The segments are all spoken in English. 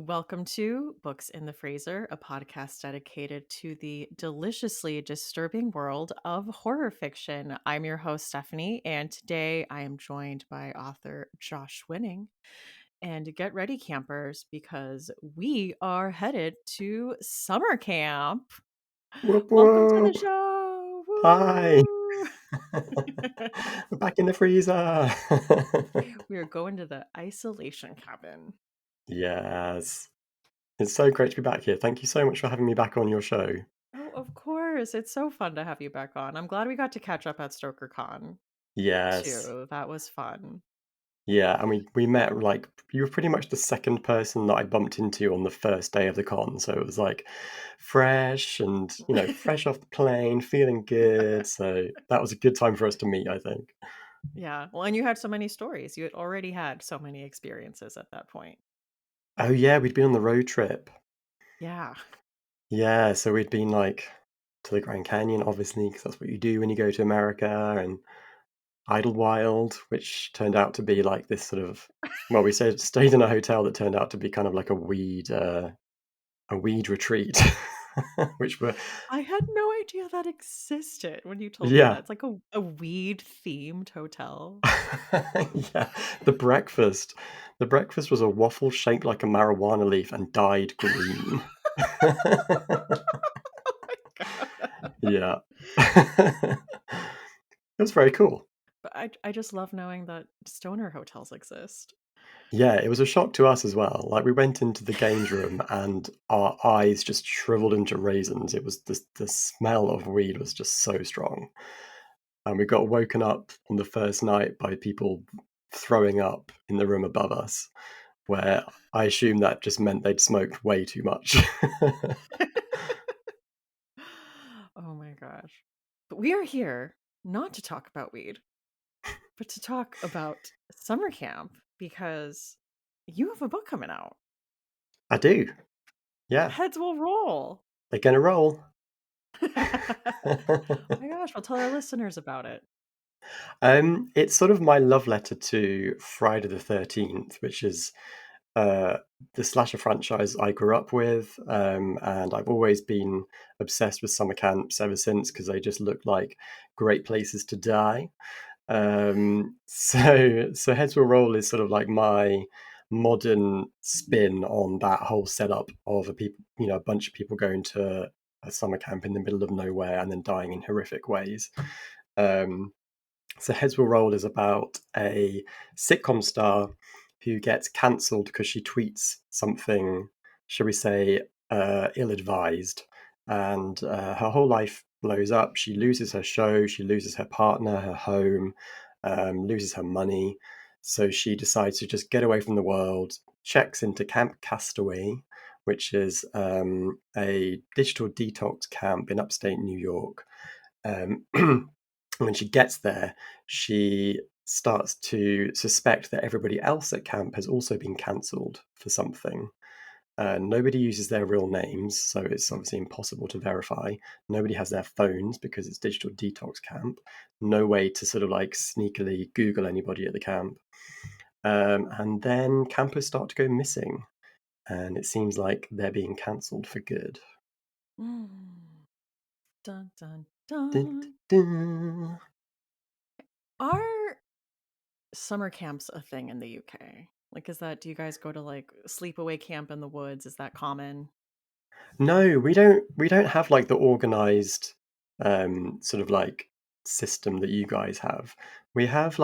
Welcome to Books in the Freezer, a podcast dedicated to the deliciously disturbing world of horror fiction. I'm your host, Stephanie, and today I am joined by author Josh Winning. And get ready, campers, because we are headed to summer camp. Whoop Welcome to the whoop. show. Hi. Woo! We're back in the freezer. We are going to the isolation cabin. Yes. It's so great to be back here. Thank you so much for having me back on your show. Oh, of course. It's so fun to have you back on. I'm glad we got to catch up at StokerCon Yes. too. That was fun. Yeah, and we met like you were pretty much the second person that I bumped into on the first day of the con. So it was like fresh and, fresh off the plane, feeling good. So that was a good time for us to meet, I think. Yeah. Well, and you had so many stories. You had already had so many experiences at that point. Oh yeah, we'd been on the road trip. Yeah. Yeah, so we'd been like to the Grand Canyon, obviously, because that's what you do when you go to America, and Idlewild, which turned out to be like this sort of well, we stayed in a hotel that turned out to be kind of like a weed retreat, which were I had no idea that existed when you told me that. yeah. It's like a weed themed hotel. Yeah, the breakfast was a waffle shaped like a marijuana leaf and dyed green. Oh my God. Yeah. It was very cool. But I just love knowing that stoner hotels exist. Yeah, it was a shock to us as well. Like, we went into the games room and our eyes just shriveled into raisins. It was the smell of weed was just so strong. And we got woken up on the first night by people throwing up in the room above us, where I assume that just meant they'd smoked way too much. Oh my gosh. But we are here not to talk about weed, but to talk about summer camp because you have a book coming out. I do. Yeah, Heads will roll. they're gonna roll. Oh my gosh, we'll tell our listeners about it. It's sort of my love letter to Friday the 13th, which is uh, the slasher franchise I grew up with, and I've always been obsessed with summer camps ever since because they just look like great places to die. So Heads Will Roll is sort of like my modern spin on that whole setup of a bunch of people going to a summer camp in the middle of nowhere and then dying in horrific ways. Um, so Heads Will Roll is about a sitcom star who gets cancelled because she tweets something, shall we say, ill-advised, and her whole life blows up. She loses her show, she loses her partner, her home, loses her money. So she decides to just get away from the world. Checks into Camp Castaway, which is a digital detox camp in upstate New York. Um, when she gets there, she starts to suspect that everybody else at camp has also been cancelled for something. Nobody uses their real names, so it's obviously impossible to verify. Nobody has their phones because it's digital detox camp. No way to sort of like sneakily Google anybody at the camp. And then campers start to go missing, and it seems like they're being cancelled for good. Mm. Dun dun Dun, dun. dun, Are summer camps a thing in the UK? Like, is that, do you guys go to like sleepaway camp in the woods? Is that common? No, we don't have like the organized sort of like system that you guys have. We have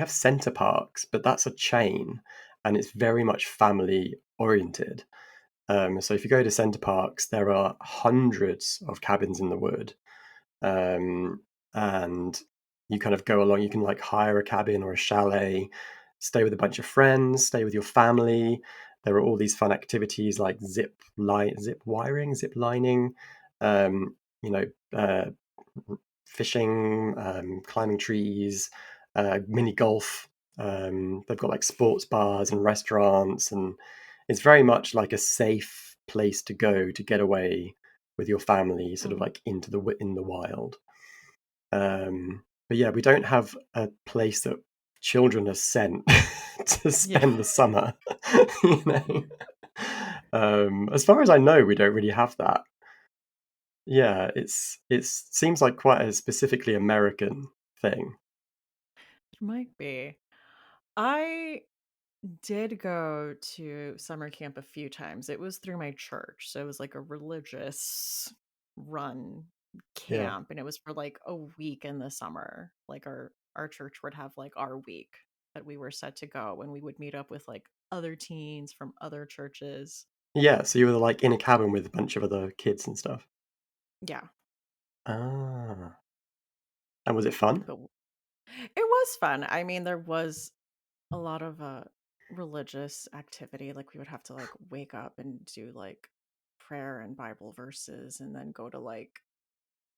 center parks, but that's a chain and it's very much family oriented. So if you go to center parks, there are hundreds of cabins in the wood. Um, and you kind of go along, you can like hire a cabin or a chalet, stay with a bunch of friends, stay with your family. There are all these fun activities like zip wiring, zip lining, um, you know, uh, fishing, climbing trees, mini golf. They've got like sports bars and restaurants, and it's very much like a safe place to go to get away with your family, sort of Mm. like in the wild. But yeah, we don't have a place that children are sent to Yeah. spend the summer. you know. As far as I know, we don't really have that. Yeah, it seems like quite a specifically American thing. It might be. I did go to summer camp a few times. It was through my church, so it was like a religious run Yeah. camp, and it was for like a week in the summer. Like our church would have like our week that we were set to go, and we would meet up with like other teens from other churches. Yeah, so you were, like, in a cabin with a bunch of other kids and stuff? Yeah, Ah, and was it fun? but it was fun. I mean, there was a lot of religious activity. Like we would have to like wake up and do like prayer and Bible verses and then go to like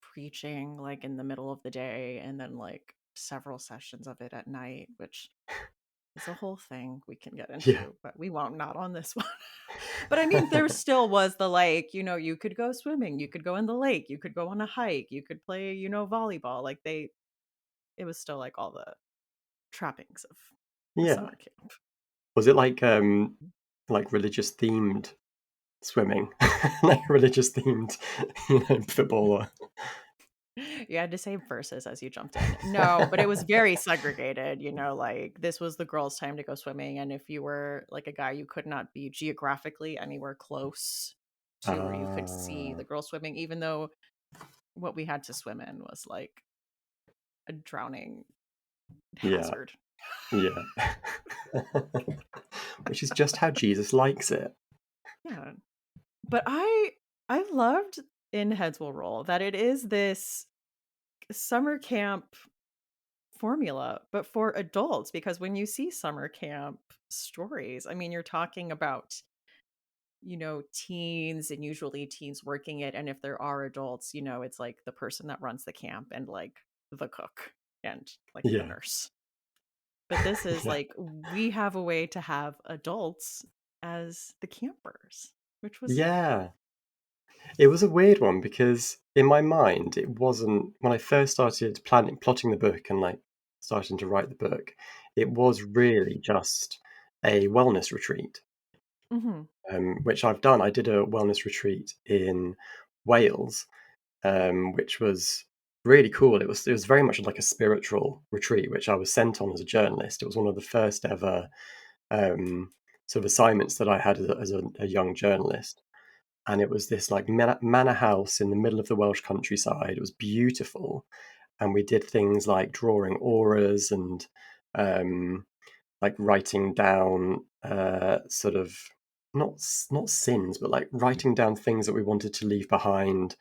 preaching like in the middle of the day and then like several sessions of it at night, which is a whole thing we can get Yeah. into, but we won't, not on this one. But I mean, there still was the like, you could go swimming, you could go in the lake, you could go on a hike, you could play, volleyball. Like it was still like all the trappings of a Yeah. summer camp. Was it like religious themed swimming? Like religious themed, football or You had to say verses as you jumped in. No, but it was very segregated, like this was the girls' time to go swimming. And if you were like a guy, you could not be geographically anywhere close to where you could see Ah, the girls swimming, even though what we had to swim in was like a drowning yeah, hazard. yeah. Which is just how Jesus likes it. Yeah. But I loved in Heads Will Roll that it is this summer camp formula, but for adults, because when you see summer camp stories, I mean, you're talking about, teens and usually teens working it. And if there are adults, it's like the person that runs the camp and like the cook and like the Yeah, nurse. But this is yeah. like we have a way to have adults as the campers, which was Yeah. It was a weird one because in my mind, it wasn't when I first started plotting the book and like starting to write the book, it was really just a wellness retreat, Mhm. which I've done. I did a wellness retreat in Wales, which was really cool. It was very much like a spiritual retreat, which I was sent on as a journalist. It was one of the first ever um, sort of assignments that I had as a young journalist, and it was this like manor house in the middle of the Welsh countryside. It was beautiful, and we did things like drawing auras and um, like writing down sort of not sins, but like writing down things that we wanted to leave behind,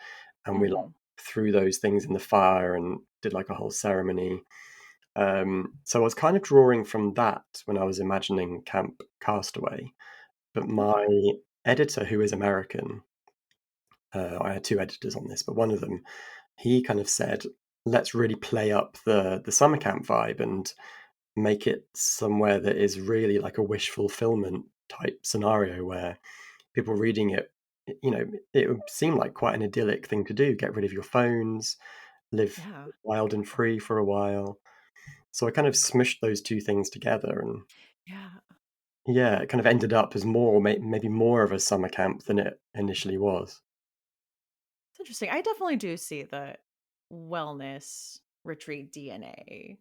and we like Mhm. threw those things in the fire and did like a whole ceremony. So I was kind of drawing from that when I was imagining Camp Castaway, but my Okay. editor, who is American, I had two editors on this, but one of them, he kind of said, "Let's really play up the summer camp vibe and make it somewhere that is really like a wish fulfillment type scenario where people reading it, it would seem like quite an idyllic thing to do. Get rid of your phones, live Yeah. wild and free for a while." So I kind of smushed those two things together, and Yeah. yeah, it kind of ended up as maybe more of a summer camp than it initially was. It's interesting. I definitely do see the wellness retreat DNA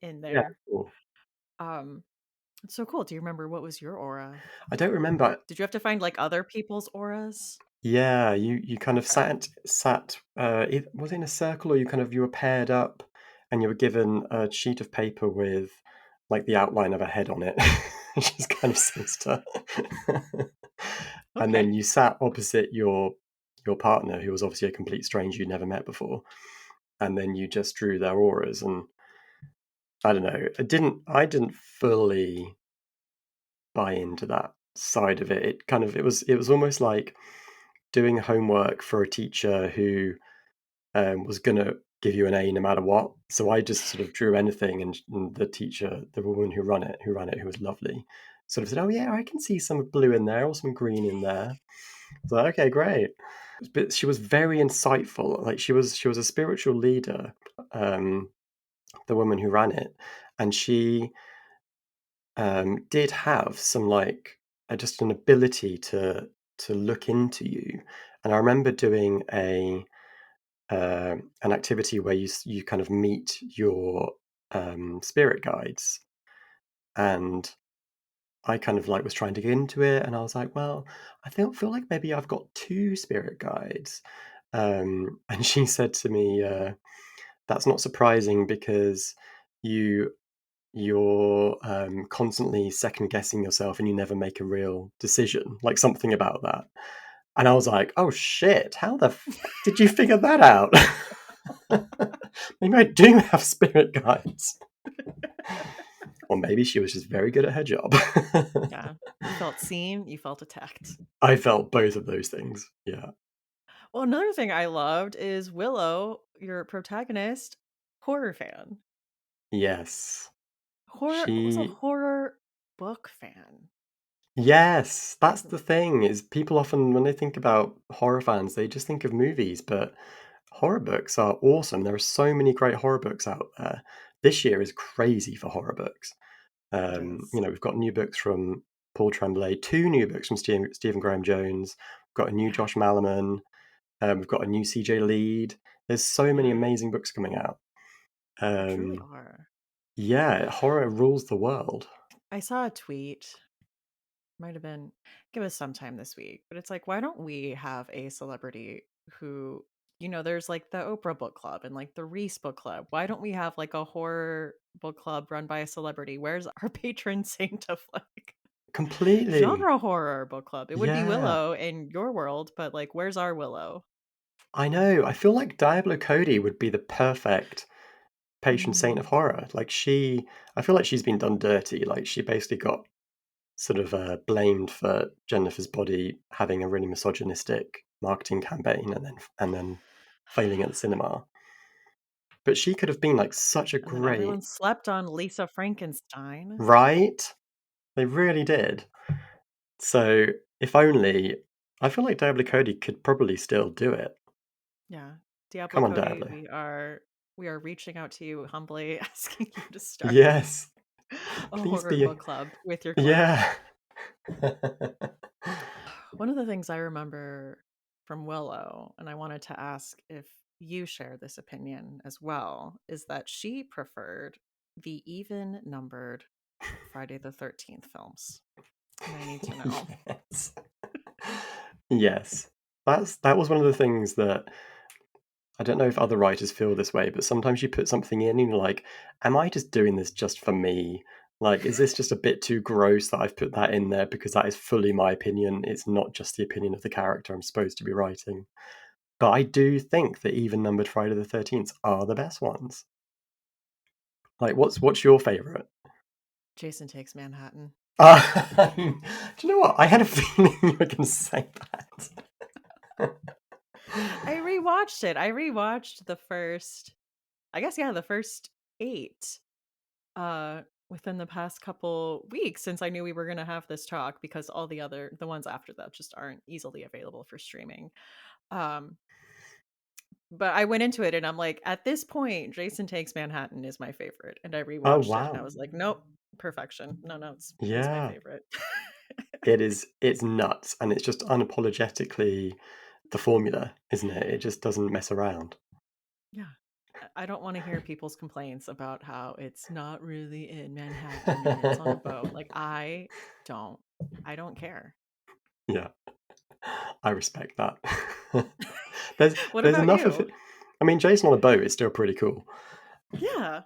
in Yeah, there. cool. Um, it's so cool. Do you remember what was your aura? I don't remember. Did you have to find like other people's auras? Yeah, you kind of Okay. sat, was it in a circle, or you were paired up and you were given a sheet of paper with, like, the outline of a head on it, which is kind of sinister. And Okay. then you sat opposite your partner, who was obviously a complete stranger you'd never met before, and then you just drew their auras, and I don't know, I didn't fully buy into that side of it. It was almost like doing homework for a teacher who was going to give you an A no matter what. So I just sort of drew anything, and the teacher, the woman who was lovely, sort of said, "Oh yeah, I can see some blue in there or some green in there." So okay, great. But she was very insightful. Like she was a spiritual leader, um, the woman who ran it, and she did have some like just an ability to to look into you. And I remember doing an activity where you kind of meet your spirit guides, and I kind of like was trying to get into it, and I was like, well, I feel like maybe I've got two spirit guides. And she said to me, that's not surprising because you you're constantly second guessing yourself and you never make a real decision, like something about that. And I was like, oh shit, how the fuck did you figure that out? Maybe I do have spirit guides. Or maybe she was just very good at her job. Yeah. You felt seen, you felt attacked. I felt both of those things. Yeah. Well, another thing I loved is Willow, your protagonist, horror fan. Yes. Horror was a She horror book fan. Yes, that's the thing, is people often, when they think about horror fans, they just think of movies, but horror books are awesome. There are so many great horror books out there. This year is crazy for horror books. It You is. know, we've got new books from Paul Tremblay, two new books from Stephen Graham Jones. We've got a new Yeah. Josh Malerman. We've got a new CJ Lead. There's so many Yeah. amazing books coming out. There truly Um, are. yeah, horror rules the world. I saw a tweet, might have been give us some time this week, but it's like, why don't we have a celebrity who, there's like the Oprah book club and like the Reese book club. Why don't we have like a horror book club run by a celebrity? Where's our patron saint of like Completely. genre horror book club? It would be Yeah, Willow in your world, but like, where's our Willow? I know. I feel like Diablo Cody would be the perfect patron saint of Mm. horror. I feel like she's been done dirty. Like she basically got sort of blamed for Jennifer's Body having a really misogynistic marketing campaign, and then failing at the cinema. But she could have been like such a And then everyone great slept on Lisa Frankenstein. right. They really did. So if only, I feel like Diablo Cody could probably still do it. Yeah. Diablo Come on, Cody, Diablo. we are reaching out to you humbly, asking you to start Yes, a please horror be. book club with your clan. Yeah. One of the things I remember from Willow, and I wanted to ask if you share this opinion as well, is that she preferred the even numbered Friday the 13th films. And I need to know. Yes. Yes. That was one of the things that I don't know if other writers feel this way, but sometimes you put something in and you're like, am I just doing this just for me? Like, is this just a bit too gross that I've put that in there because that is fully my opinion? It's not just the opinion of the character I'm supposed to be writing. But I do think that even numbered Friday the 13th are the best ones. Like, what's your favorite? Jason Takes Manhattan. Do you know what? I had a feeling you were going to say that. I rewatched it. I rewatched the first, I guess, yeah, the first eight within the past couple weeks since I knew we were going to have this talk because all the ones after that just aren't easily available for streaming. Um but I went into it and I'm like, at this point, Jason Takes Manhattan is my favorite. And I Oh, rewatched it and I wow. was like, nope, perfection. No, no, it's my Yeah. favorite. It's nuts, and it's just unapologetically the formula, isn't it? It just doesn't mess around. Yeah. I don't want to hear people's complaints about how it's not really in Manhattan and it's on a boat. Like don't. I don't care. Yeah, I respect that. There's What there's about enough of you? it. I mean, Jason on a boat is still pretty cool. Yeah.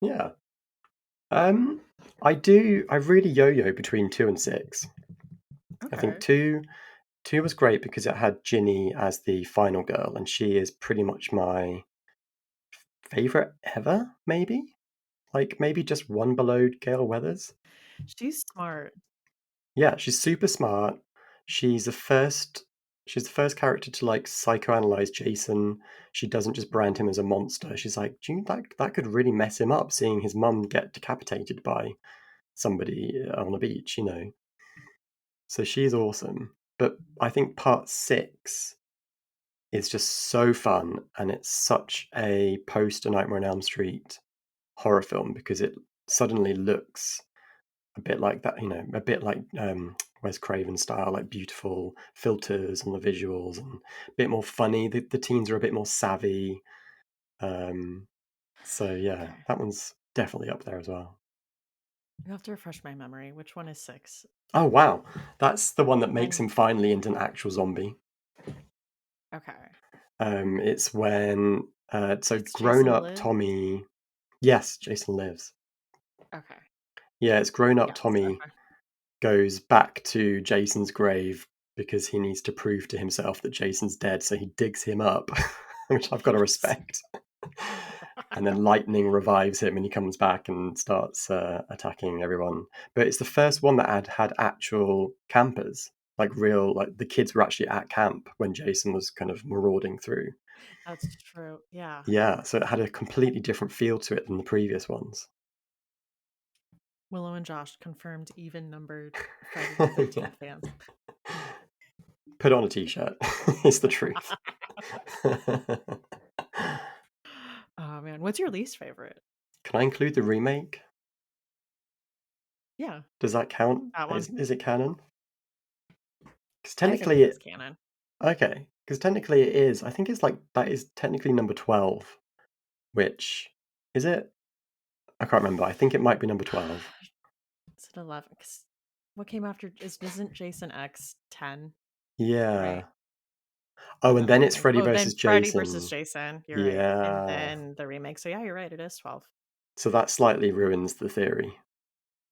Yeah. Um, I really yo-yo between 2 and 6. I think Okay. 2 was great because it had Ginny as the final girl, and she is pretty much my favorite ever, maybe? Like, maybe just one below Gale Weathers? She's smart. Yeah, she's super smart. She's the first she's the first character to, like, psychoanalyze Jason. She doesn't just brand him as a monster. She's like, "Do you that could really mess him up seeing his mum get decapitated by somebody on a beach," you know? So she's awesome. But I think part 6 is just so fun, and it's such a post A Nightmare on Elm Street horror film because it suddenly looks a bit like that, you know, a bit like, Wes Craven style, like beautiful filters on the visuals and a bit more funny. The teens are a bit more savvy. So yeah, Okay. that one's definitely up there as well. You have to refresh my memory. Which one is 6? Oh wow, that's the one that makes And him finally into an actual zombie. okay. It's when so It's grown Jason up Live? Tommy. Yes, Jason lives. Okay. Yeah, it's grown up Yes, Tommy okay. goes back to Jason's grave because he needs to prove to himself that Jason's dead, so he digs him up, which I've got to Yes. respect. And then lightning revives him, and he comes back and starts attacking everyone. But it's the first one that had actual campers, like real, like the kids were actually at camp when Jason was kind of marauding through. That's true. Yeah. Yeah, so it had a completely different feel to it than the previous ones. Willow and Josh confirmed even numbered Friday the Yeah. 13th fans. Put on a t-shirt. It's the truth. Oh man, what's your least favorite? Can I include the remake? Yeah, Does that count? that one. Is it canon? Because I think it technically is it canon. okay. Because technically it is. I think it's like that is technically number 12, which is it? I can't remember. I think it might be number 12. Is it 11? 'Cause what came after isn't Jason X 10, right? Yeah. Oh, And and then the then it's remake. Freddy Oh, then versus Freddy versus Jason. Jason. You're right. And Yeah. then the remake. So yeah, you're right. It is 12. So that slightly ruins the theory,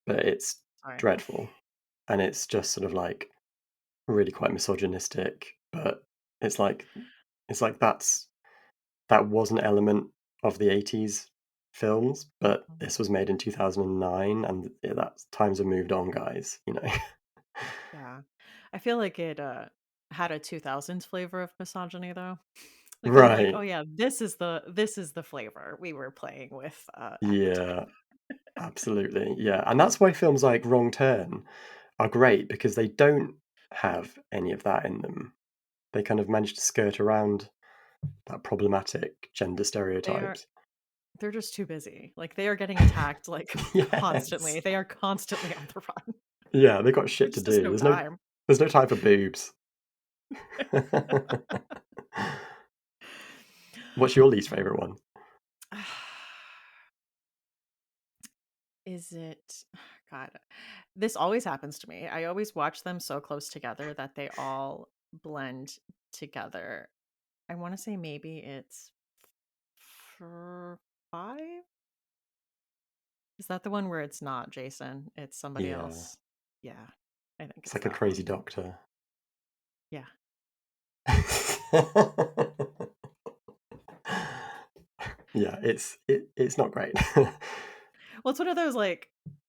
but it's Sorry. dreadful. And it's just sort of like really quite misogynistic, but it's like that was an element of the 80s films, but Mhm. this was made in 2009 and yeah, that times have moved on, guys, you know. Yeah. I feel like it had a 2000s flavor of misogyny though. Like I'm like, "Oh Right. yeah, this is the flavor we were playing with at the Yeah, time." absolutely. Yeah, and that's why films like Wrong Turn are great because they don't have any of that in them. They kind of manage to skirt around that problematic gender They are stereotypes. they're just too busy. Like they are getting attacked like Yes. constantly. They are constantly on the run. Yeah, they've got shit to There's just do. no time. There's no time for boobs. What's your least favorite one? Is it God, this always happens to me. I always watch them so close together that they all blend together. I want to say maybe it's for 5? Is that the one where it's not Jason, it's somebody Yeah, else? Yeah, I think it's it's like a that crazy one. doctor. Yeah. Yeah, it's not great. Well, it's one of those like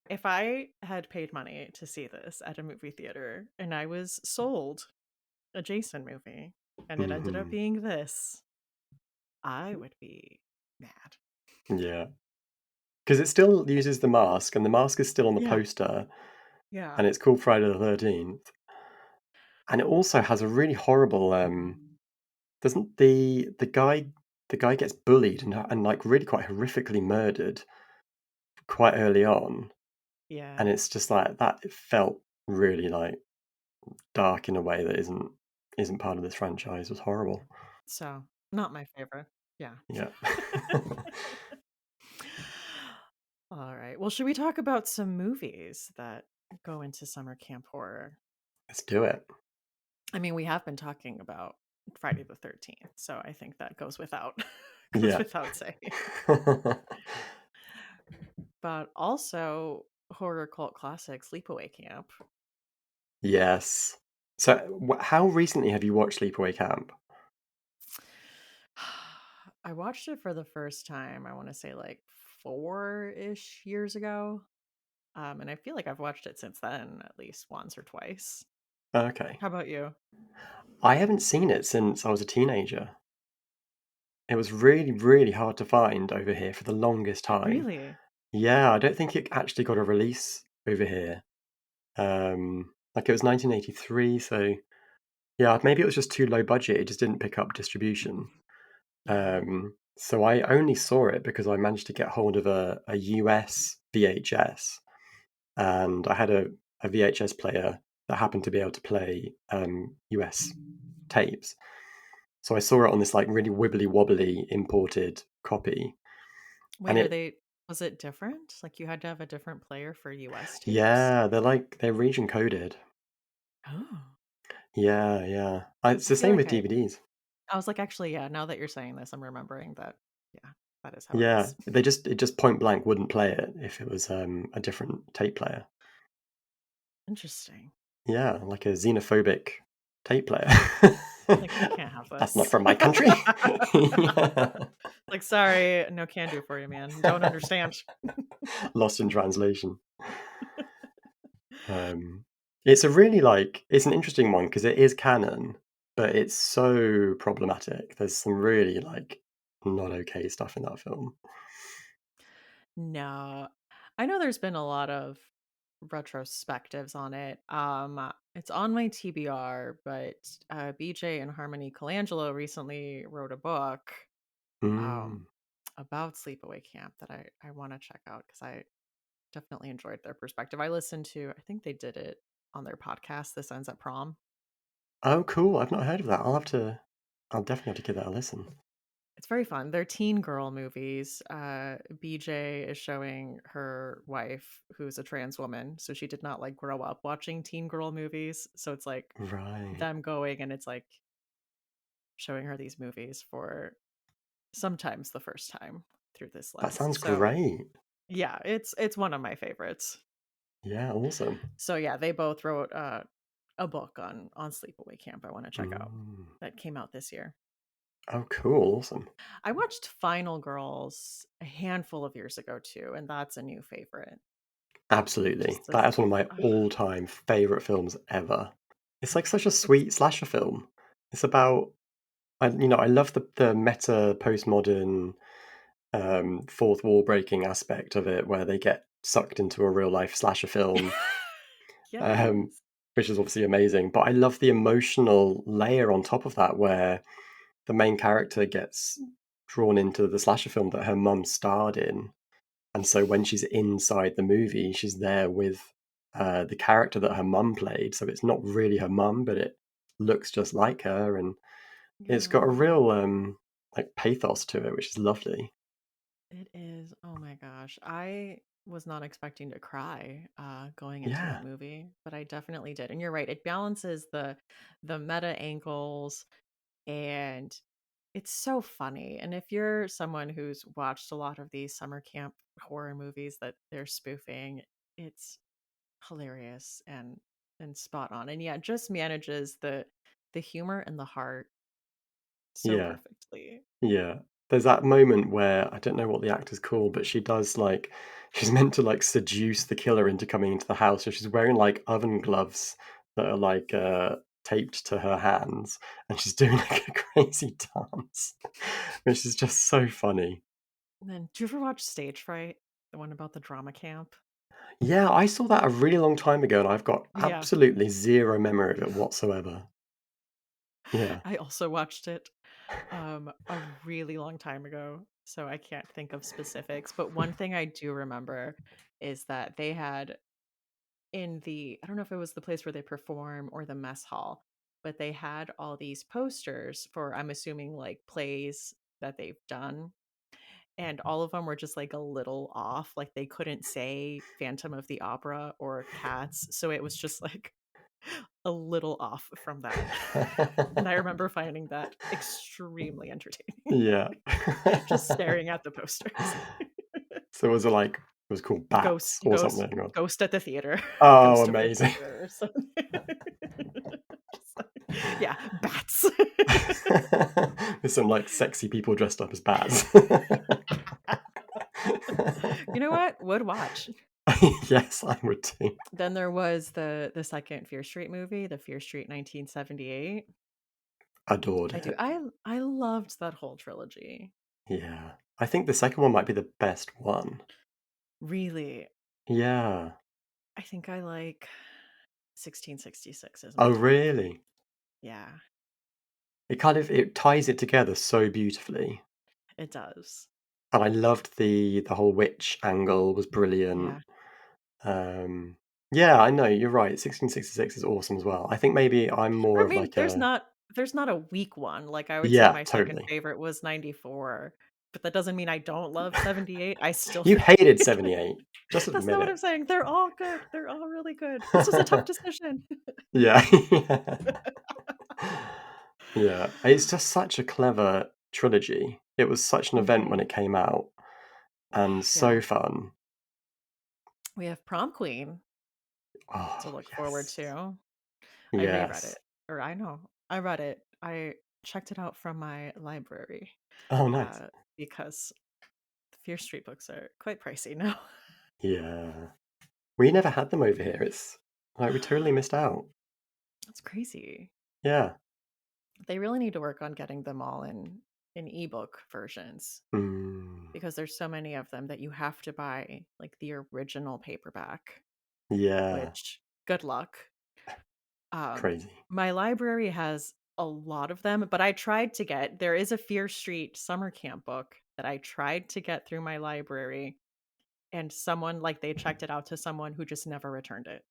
if I had paid money to see this at a movie theater and I was sold a Jason movie and it ended up Mhm. being this, I would be mad. Yeah, because it still uses the mask, and the mask is still on the Yeah. poster, Yeah. and it's called Friday the 13th, and it also has a really horrible, doesn't the guy gets bullied and, like, really quite horrifically murdered quite early on, and Yeah. it's just like that it felt really, like, dark in a way that isn't part of this franchise. It was horrible. So, not my favorite. Yeah. Yeah. All right. Well, should we talk about some movies that go into summer camp horror? Let's do it. I mean, we have been talking about Friday the 13th, so I think that goes without goes Yeah. without saying. But also horror cult classic Sleepaway Camp. Yes. So, how recently have you watched Sleepaway Camp? I watched it for the first time, I want to say like 4-ish years ago. And I feel like I've watched it since then at least once or twice. Okay. How about you? I haven't seen it since I was a teenager. It was really, really hard to find over here for the longest time. Really? Yeah, I don't think it actually got a release over here. Like it was 1983, so yeah, maybe it was just too low budget. It just didn't pick up distribution. Yeah. So I only saw it because I managed to get hold of a US VHS, and I had a VHS player that happened to be able to play US tapes. So I saw it on this like really wibbly wobbly imported copy, and Wait, it was it different? Like you had to have a different player for US tapes? yeah, they're region coded. Oh. Yeah, yeah. It's I the feel same like with DVDs. I was like, actually, yeah, now that you're saying this, I'm remembering that, yeah, that is how it Yeah, is. it just point blank wouldn't play it if it was a different tape player. Interesting. Yeah, like a xenophobic tape player. Like, we can't have That's not this. from my country. Yeah. Like, sorry, no can do for you, man. Don't understand. Lost in translation. Um, it's a really like it's an interesting one because it is canon, but it's so problematic. There's some really like not okay stuff in that film. No. I know there's been a lot of retrospectives on it. It's on my TBR, but BJ and Harmony Colangelo recently wrote a book um Mm. about Sleepaway Camp that I want to check out because I definitely enjoyed their perspective. I listened to, I think they did it on their podcast, This Ends at Prom. Oh, cool. I've not heard of that. I'll definitely have to give that a listen. It's very fun. They're teen girl movies. BJ is showing her wife, who's a trans woman, so she did not like grow up watching teen girl movies. So it's like Right. them going and it's like showing her these movies for sometimes the first time through this That lens. sounds So great. yeah, it's one of my favorites. Yeah, awesome. So yeah, they both wrote a book on Sleepaway Camp I want to check out Mm. that came out this year. Oh, cool. Awesome. I watched Final Girls a handful of years ago too, and that's a new favorite. Absolutely. Just as That is one of my ugh, all-time favorite films ever. It's like such a it's sweet slasher film. It's about I love the meta postmodern fourth wall breaking aspect of it where they get sucked into a real life slasher film, um, yes. which is obviously amazing. But I love the emotional layer on top of that where the main character gets drawn into the slasher film that her mum starred in. And so when she's inside the movie, she's there with the character that her mum played. So it's not really her mum, but it looks just like her, and it's got a Yeah, real like pathos to it, which is lovely. it is. Oh my gosh. I was not expecting to cry going into Yeah, that movie, but I definitely did. And you're right, it balances the meta angles and it's so funny. And if you're someone who's watched a lot of these summer camp horror movies that they're spoofing, it's hilarious and spot on. And yeah, it just manages the humor and the heart so yeah, perfectly. yeah. There's that moment where I don't know what the actor's called, but she does like she's meant to like seduce the killer into coming into the house. So she's wearing like oven gloves that are like taped to her hands, and she's doing like a crazy dance, which is just so funny. And then do you ever watch Stage Fright? The one about the drama camp? Yeah, I saw that a really long time ago, and I've got Yeah. absolutely zero memory of it whatsoever. Yeah. I also watched it a really long time ago, so I can't think of specifics. But one thing I do remember is that they had in the, I don't know if it was the place where they perform or the mess hall, but they had all these posters for, I'm assuming, like plays that they've done. And all of them were just like a little off. Like they couldn't say Phantom of the Opera or Cats. So it was just like a little off from that. And I remember finding that extremely entertaining, Yeah. just staring at the posters. So was it like it was called Bats Ghost, or ghost, something? Or ghost at the theater, oh, ghost of the amazing. theater, or something. Just yeah, bats. There's some like sexy people dressed up as bats. You know what? Would watch. Yes, I would too. Then there was the second Fear Street movie, the Fear Street 1978. Adored I do. it. I loved that whole trilogy. Yeah. I think the second one might be the best one. Really, Yeah. I think I like 1666 is my Oh, top. really? Yeah, It ties it together so beautifully. it does. And I loved the whole witch angle was brilliant. Yeah. Um, Yeah, I know, you're right. 1666 is awesome as well. I think maybe I'm more I of mean, like a there's not a weak one. Like, I would say yeah, my second totally. favorite was 94, but that doesn't mean I don't love 78. I still You think hated 78. Just that's admit not what it. I'm saying. They're all good. They're all really good. This was a tough decision. Yeah. Yeah. It's just such a clever trilogy. It was such an event when Mhm. it came out and so Yeah. fun. We have Prom Queen to Oh, look forward yes. to. I reread Yes. it, or I know I read it. I checked it out from my library, Oh, nice. uh, because the Fear Street books are quite pricey now. Yeah. We never had them over here. It's like we totally missed out. That's crazy. Yeah. They really need to work on getting them all in ebook versions Mm, because there's so many of them that you have to buy like the original paperback, yeah. which good luck. Um, Crazy. my library has a lot of them, but I tried to get there is a Fear Street summer camp book that I tried to get through my library, and someone like they checked it out to someone who just never returned it.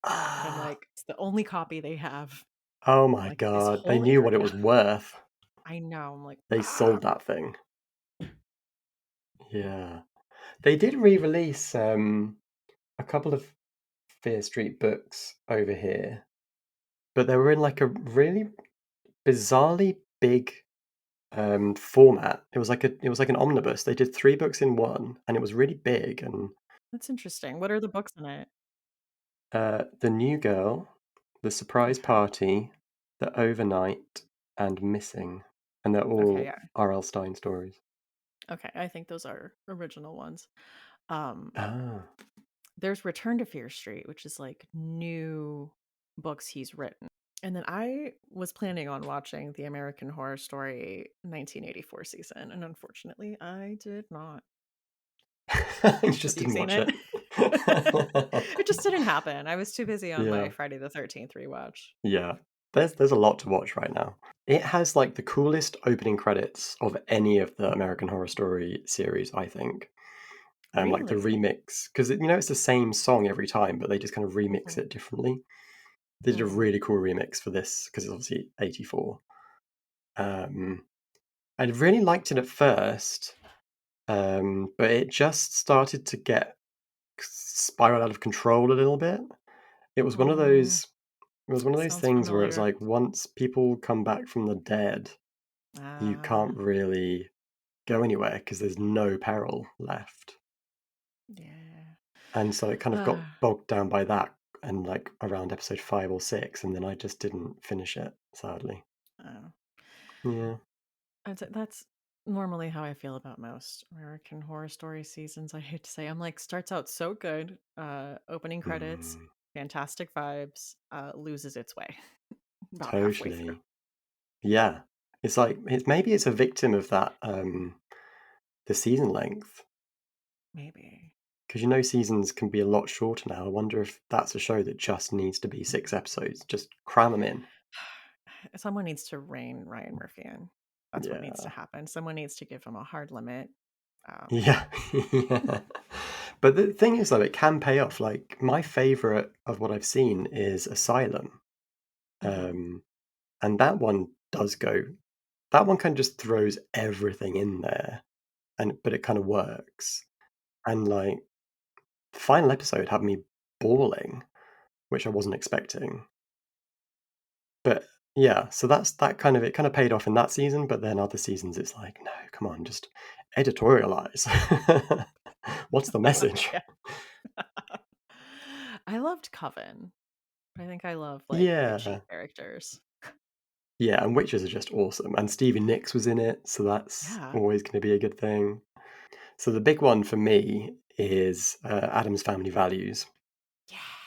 And I'm Ah, like, it's the only copy they have. oh I'm my like in this god. They whole knew what it area. was worth. I know. I'm like, They ah. sold that thing. Yeah. They did re-release a couple of Fear Street books over here, but they were in like a really bizarrely big format. It was like an omnibus. They did 3 books in one, and it was really big. And That's interesting. What are the books in it? The New Girl, The Surprise Okay. Party, The Overnight, and Missing, and they're Okay, all yeah. R.L. Stein stories. Okay, I think those are original ones. Um, Ah. there's Return to Fear Street, which is like new books he's written. And then I was planning on watching the American Horror Story 1984 season, and unfortunately, I did not. You Have just you didn't seen watch it? it. It just didn't happen. I was too busy on my Yeah. Friday the 13th rewatch. Yeah. There's a lot to watch right now. It has, like, the coolest opening credits of any of the American Horror Story series, I think. Like, the Really? remix 'cause it's the same song every time, but they just kind of remix Mhm. it differently. They did a Mm. really cool remix for this because it's obviously '84. Um, I really liked it at first, but it just started to get spiral out of control a little bit. It was one of Mm. those it was one of those Sounds things where it's familiar. like once people come back from the dead, you Ah, can't really go anywhere because there's no peril left. yeah. And so it kind of got Ah, bogged down by that and like around episode 5 or 6, and then I just didn't finish it, sadly. oh. Yeah. That's normally how I feel about most American Horror Story seasons. I hate to say, I'm like, starts out so good, opening credits, Mm, fantastic vibes, loses its way about halfway through. totally. Yeah. It's like it's a victim of that the season length. Maybe. Because seasons can be a lot shorter now. I wonder if that's a show that just needs to be 6 episodes. Just cram them in. Someone needs to rein Ryan Murphy in. That's what needs to Yeah. happen. Someone needs to give him a hard limit. Um, Yeah. Yeah. But the thing is, though, it can pay off. Like, my favorite of what I've seen is Asylum. mhm. Um, and that one kind of just throws everything in there, but it kind of works. And, like, the final episode had me bawling, which I wasn't expecting. But yeah, so that kind of it kind of paid off in that season, but then other seasons it's like, no, come on, just editorialize. What's the message? Yeah. I loved Coven. I think I love like Yeah. witchy characters. Yeah, and witches are just awesome. And Stevie Nicks was in it, so that's Yeah. always going to be a good thing. So the big one for me is Adam's Family Values,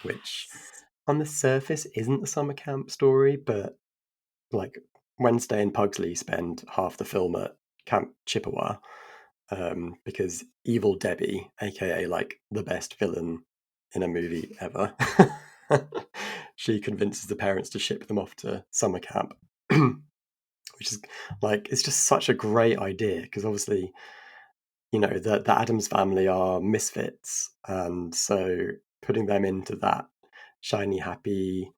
which Yes. on the surface isn't a summer camp story, but like Wednesday and Pugsley spend half the film at Camp Chippewa, because Evil Debbie, aka like the best villain in a movie ever, she convinces the parents to ship them off to summer camp, which is like it's just such a great idea because obviously the Adams family are misfits, and so putting them into that. shiny, happy,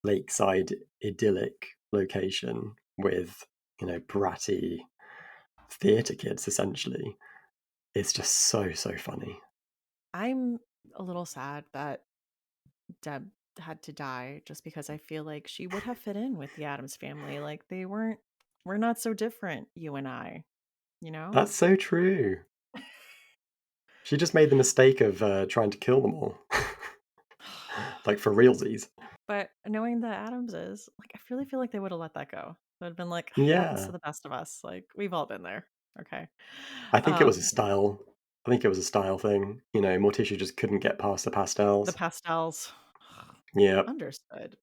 lakeside, idyllic location with, bratty theatre kids, essentially. It's just so, so funny. I'm a little sad that Deb had to die just because I feel like she would have fit in with the Addams family. Like we're not so different, you and I, you know? That's so true. She just made the mistake of trying to kill them all. Like, for realsies. But knowing the Adamses, like, I really feel like they would have let that go. They'd been like, happens to Yeah. the best of us. Like, we've all been there. Okay. I think it was a Um, style I think it was a style thing. Morticia just couldn't get past the the pastels. pastels. Yep. Understood.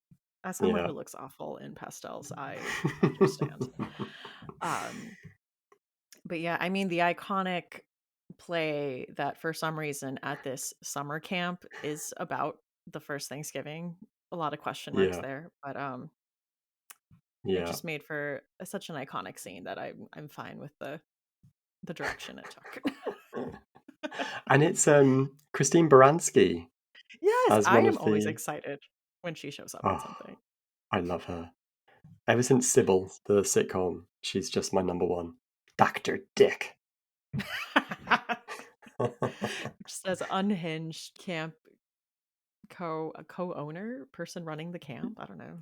As someone Yeah. who looks awful in pastels, I understand. Um, but yeah, I mean, the iconic play that for some reason at this summer camp is about the first Thanksgiving. A lot of question marks Yeah. there, but it Yeah. just made for such an iconic scene that I'm fine with the direction it took. And it's, Christine Baranski Yes, as I one am of always the excited when she shows up in oh, something. I love her. Ever since Sybil, the sitcom, she's just my number one. Dr. Dick. Just as unhinged camp a co-owner person running the camp. I don't know.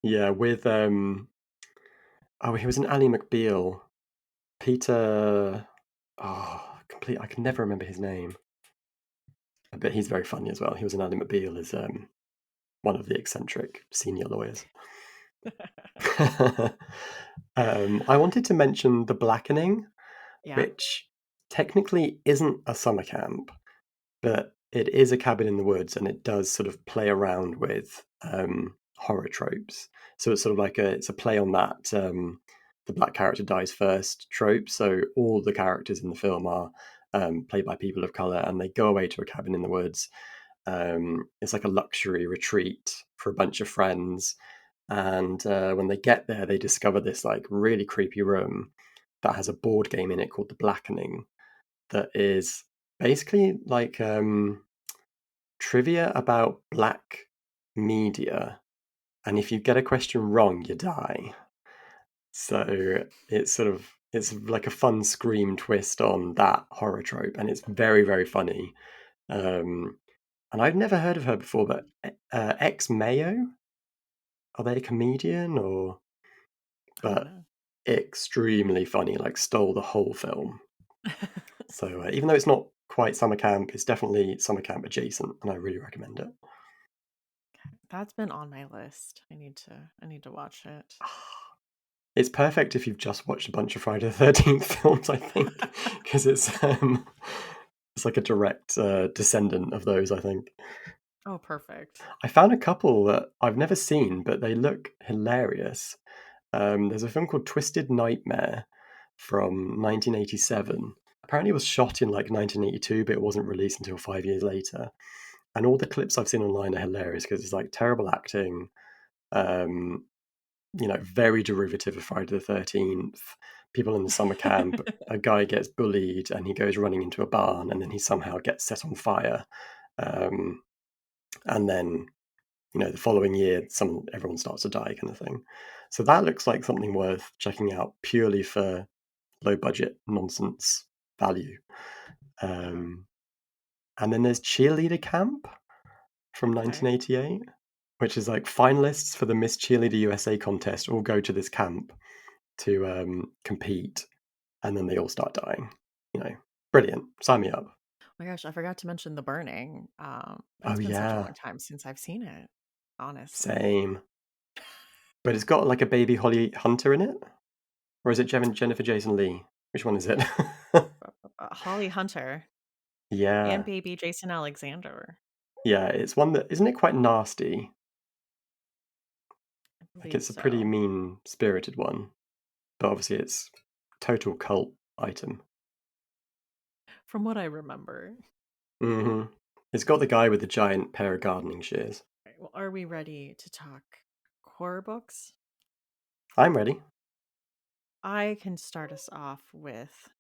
Yeah, with, he was an Ally McBeal. Peter I can never remember his name, but he's very funny as well. He was an Ally McBeal as, one of the eccentric senior lawyers. I wanted to mention The Blackening, Yeah. which technically isn't a summer camp, but it is a cabin in the woods, and it does sort of play around with horror tropes. So it's sort of like it's a play on that the black character dies first trope. So all the characters in the film are played by people of color, and they go away to a cabin in the woods. It's like a luxury retreat for a bunch of friends, and when they get there, they discover this like really creepy room that has a board game in it called The Blackening, that is basically like trivia about black media, and if you get a question wrong, you die. So it's like a fun scream twist on that horror trope, and it's very very funny. Um, and I'd never heard of her before, but Ex Mayo, are they a comedian or? I don't But know. extremely funny, like stole the whole film. So even though it's not quite summer camp, it's definitely summer camp adjacent, and I really recommend it. That's been on my list. I need to watch it. It's perfect if you've just watched a bunch of Friday the 13th films, I think, because it's like a direct descendant of those, I think. Oh, perfect. I found a couple that I've never seen, but they look hilarious. There's a film called Twisted Nightmare from 1987. Apparently, it was shot in like 1982, but it wasn't released until 5 years later. And all the clips I've seen online are hilarious because it's like terrible acting, um, very derivative of Friday the 13th. People in the summer camp, a guy gets bullied and he goes running into a barn and then he somehow gets set on fire. Um, and then, the following year, everyone starts to die, kind of thing. So that looks like something worth checking out purely for low budget nonsense value. Um, and then there's Cheerleader Camp from Okay. 1988, which is like finalists for the Miss Cheerleader USA contest all go to this camp to compete, and then they all start dying. Brilliant. Sign me up. My gosh, I forgot to mention The Burning. Oh It's been such a long yeah, time since I've seen it, honestly. same. But it's got like a baby Holly Hunter in it, or is it Jennifer Jason Lee? Which one is it? Holly Hunter and Yeah, baby Jason Alexander. yeah. It's one that isn't it quite nasty? I Like believe it's a pretty so. mean spirited one, but obviously it's total cult item. From what I remember. It's got the guy with the giant pair of gardening shears. Right, well, are we ready to talk horror books? I'm ready. I can start us off with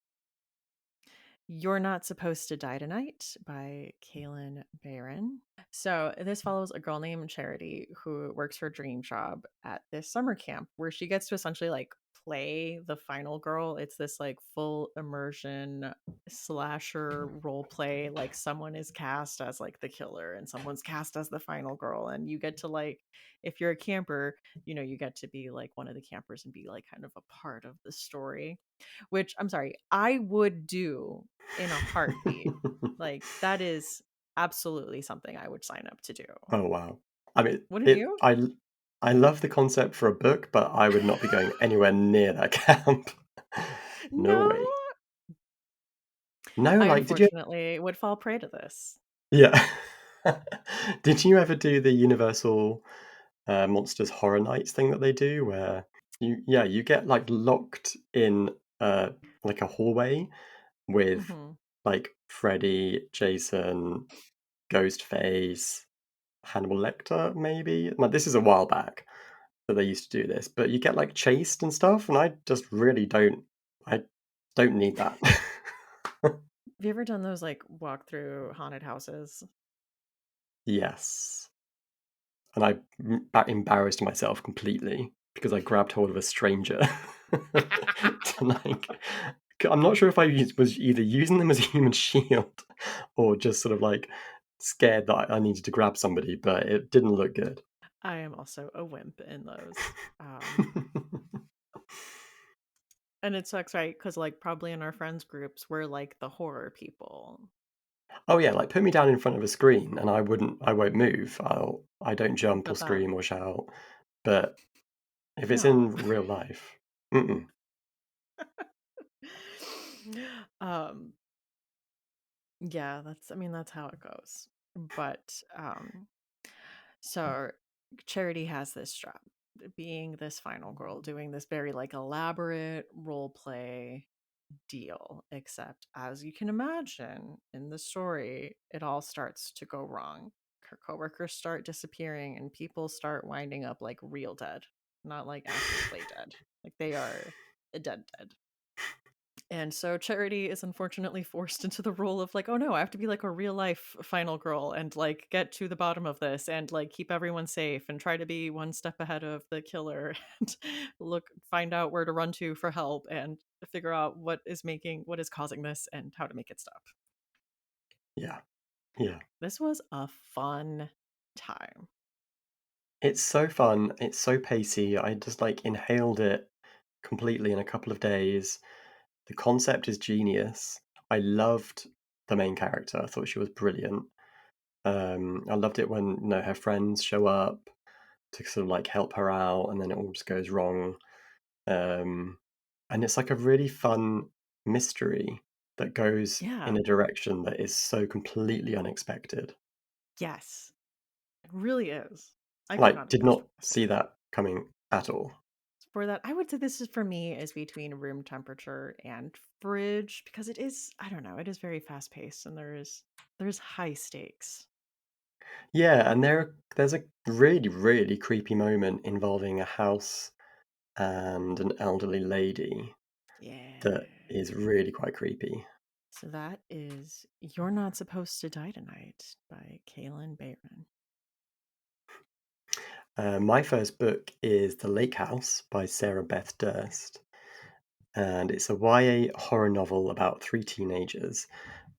You're Not Supposed to Die Tonight by Kaylin Barron. So, this follows a girl named Charity who works her dream job at this summer camp where she gets to essentially like play the final girl. It's this like full immersion slasher role play. Like, someone is cast as like the killer and someone's cast as the final girl. And you get to like, if you're a camper, you get to be like one of the campers and be like kind of a part of the story, which I'm sorry, I would do in a heartbeat. Like, that is absolutely something I would sign up to do. Oh wow. I mean, Wouldn't you? I love the concept for a book, but I would not be going anywhere near that camp. No No, way. No, I like, did you? unfortunately would fall prey to this. Yeah. Did you ever do the Universal Monsters Horror Nights thing that they do, where you get like locked in like a hallway with Mhm. like Freddy, Jason, Ghostface, Hannibal Lecter, maybe. Like, this is a while back that they used to do this, but you get like chased and stuff, and I just really don't. I don't need that. Have you ever done those like walk through haunted houses? Yes, and embarrassed myself completely because I grabbed hold of a stranger to like. I'm not sure if was either using them as a human shield or just sort of like scared that I needed to grab somebody, but it didn't look good. I am also a wimp in those. And it sucks, right? Because like probably in our friends groups, we're like the horror people. Oh yeah, like put me down in front of a screen and I won't move. I don't jump or But that scream or shout. But if it's no. in real life, mm-mm. um yeah, that's how it goes. But so Charity has this job, being this final girl, doing this very like elaborate role play deal, except as you can imagine in the story, it all starts to go wrong. Her coworkers start disappearing and people start winding up like real dead, not like actual play dead. Like, they are dead. And so Charity is unfortunately forced into the role of like, oh no, I have to be like a real life final girl and like get to the bottom of this and like keep everyone safe and try to be one step ahead of the killer and find out where to run to for help and figure out what is causing this and how to make it stop. Yeah, yeah. This was a fun time. It's so fun. It's so pacey. I just like inhaled it completely in a couple of days. The concept is genius. I loved the main character. I thought she was brilliant. I loved it when her friends show up to sort of like help her out, and then it all just goes wrong. Um, and it's like a really fun mystery that goes Yeah. in a direction that is so completely unexpected. Yes. It really is. I could Like, not did agree not stronger. see that coming at all. For that, I would say this is for me is between room temperature and fridge because it is, I don't know, it is very fast paced and there's high stakes. Yeah, and there's a really, really creepy moment involving a house and an elderly lady Yeah. that is really quite creepy. So that is You're Not Supposed to Die Tonight by Kaylin Barron. My first book is The Lake House by Sarah Beth Durst, and it's a YA horror novel about three teenagers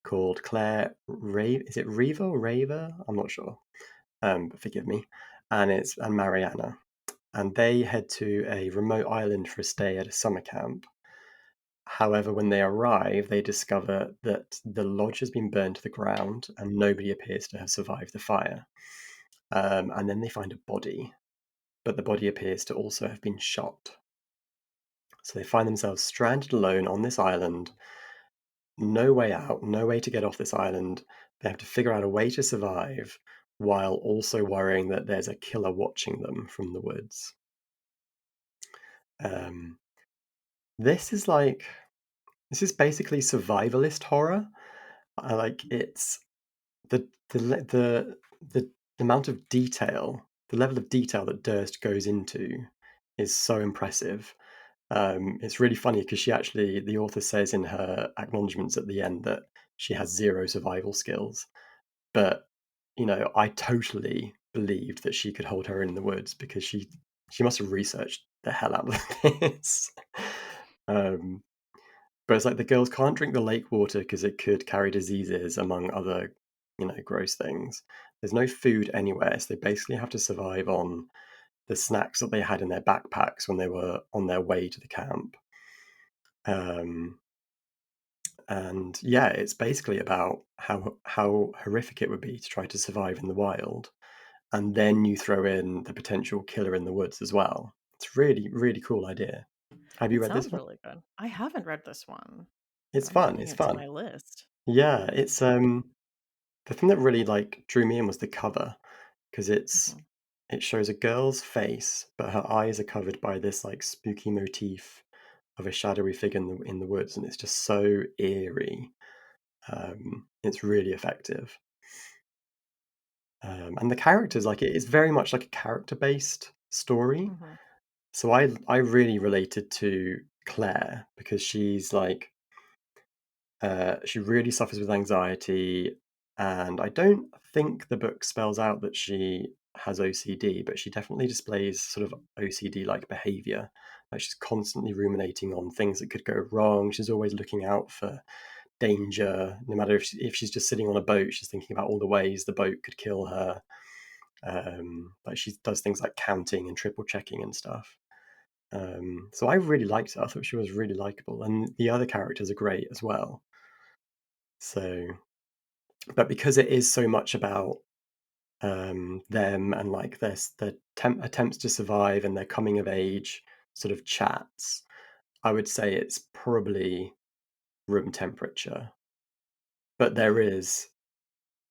called Claire Rave. Is it Reva or Rava? I'm not sure. But forgive me. And Mariana, and they head to a remote island for a stay at a summer camp. However, when they arrive, they discover that the lodge has been burned to the ground and nobody appears to have survived the fire. And then they find a body, but the body appears to also have been shot. So they find themselves stranded alone on this island, no way out, no way to get off this island. They have to figure out a way to survive while also worrying that there's a killer watching them from the woods. Um, this is like this is basically survivalist horror. I like it's the amount of detail, the level of detail that Durst goes into is so impressive. It's really funny because the author says in her acknowledgements at the end that she has zero survival skills. But, I totally believed that she could hold her own in the woods because she must have researched the hell out of this. Um, but it's like the girls can't drink the lake water because it could carry diseases among other, gross things. There's no food anywhere, so they basically have to survive on the snacks that they had in their backpacks when they were on their way to the camp. Um, and yeah, it's basically about how horrific it would be to try to survive in the wild, and then you throw in the potential killer in the woods as well. It's really, really cool idea. Have you It read this sounds one? really good. I haven't read this one. It's I'm fun. adding It's it to fun. my list. Yeah, it's the thing that really like drew me in was the cover because Mhm. it shows a girl's face, but her eyes are covered by this like spooky motif of a shadowy figure in the woods, and it's just so eerie. It's really effective. And the characters, like it is very much like a character based story. Mhm. So I really related to Claire because she really suffers with anxiety, and I don't think the book spells out that she has OCD, but she definitely displays sort of OCD like behavior. Like she's constantly ruminating on things that could go wrong. She's always looking out for danger. No matter if she's just sitting on a boat, she's thinking about all the ways the boat could kill her. Like she does things like counting and triple checking and stuff. So I really liked her. I thought she was really likable, and the other characters are great as well. So, but because it is so much about them and like their attempts to survive and their coming of age sort of chats, I would say it's probably room temperature. But there is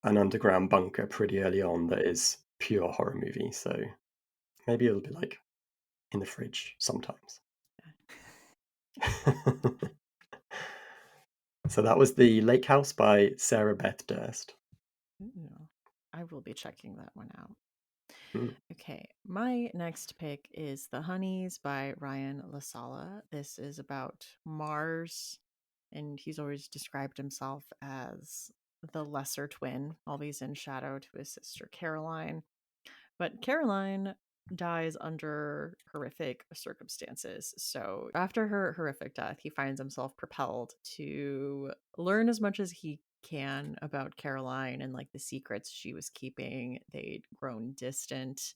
an underground bunker pretty early on that is pure horror movie. So maybe it'll be like in the fridge sometimes. So that was The Lake House by Sarah Beth Durst. Ooh, I will be checking that one out. Mm. Okay, my next pick is The Honeys by Ryan LaSala. This is about Mars, and he's always described himself as the lesser twin, always in shadow to his sister Caroline. But Caroline dies under horrific circumstances. So after her horrific death, he finds himself propelled to learn as much as he can about Caroline and like the secrets she was keeping. They'd grown distant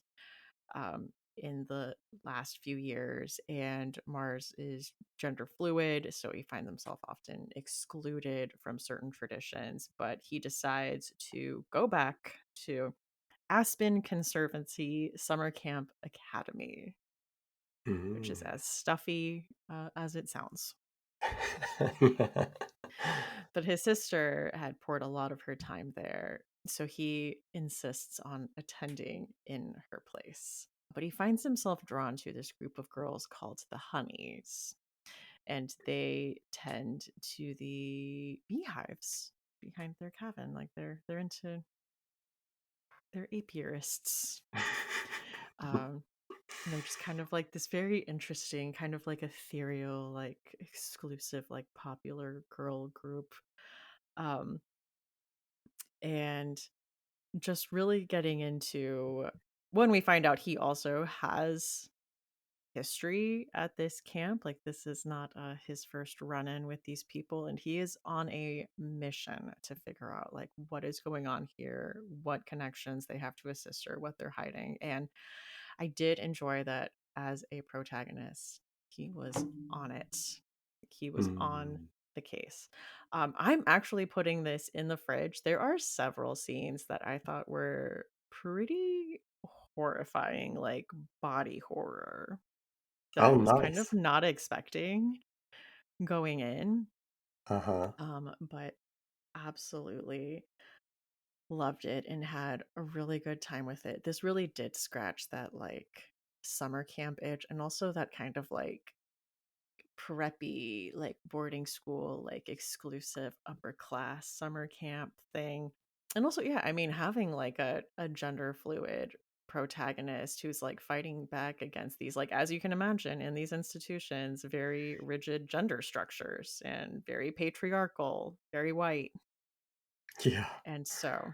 in the last few years, and Mars is gender fluid, so he finds himself often excluded from certain traditions. But he decides to go back to Aspen Conservancy Summer Camp Academy, which is Mm. as stuffy as it sounds. Yeah. But his sister had poured a lot of her time there, so he insists on attending in her place. But he finds himself drawn to this group of girls called the Honeys, and they tend to the beehives behind their cabin. Like they're apiarists. Um, and they're just kind of like this very interesting, kind of like ethereal, like exclusive, like popular girl group. Um, and just really getting into when we find out he also has history at this camp. Like, this is not his first run in with these people, and he is on a mission to figure out like what is going on here, what connections they have to his sister, what they're hiding. And I did enjoy that as a protagonist. He was on it. He was on Mm. the case. I'm actually putting this in the fridge. There are several scenes that I thought were pretty horrifying, like body horror, that I Oh, was kind of nice. not expecting going in. Uh-huh. But absolutely loved it and had a really good time with it. This really did scratch that like summer camp itch, and also that kind of like preppy, like boarding school, like exclusive upper class summer camp thing. And also, yeah, I mean, having like a gender fluid protagonist who's like fighting back against these, like, as you can imagine, in these institutions, very rigid gender structures and very patriarchal, very white. Yeah. And so,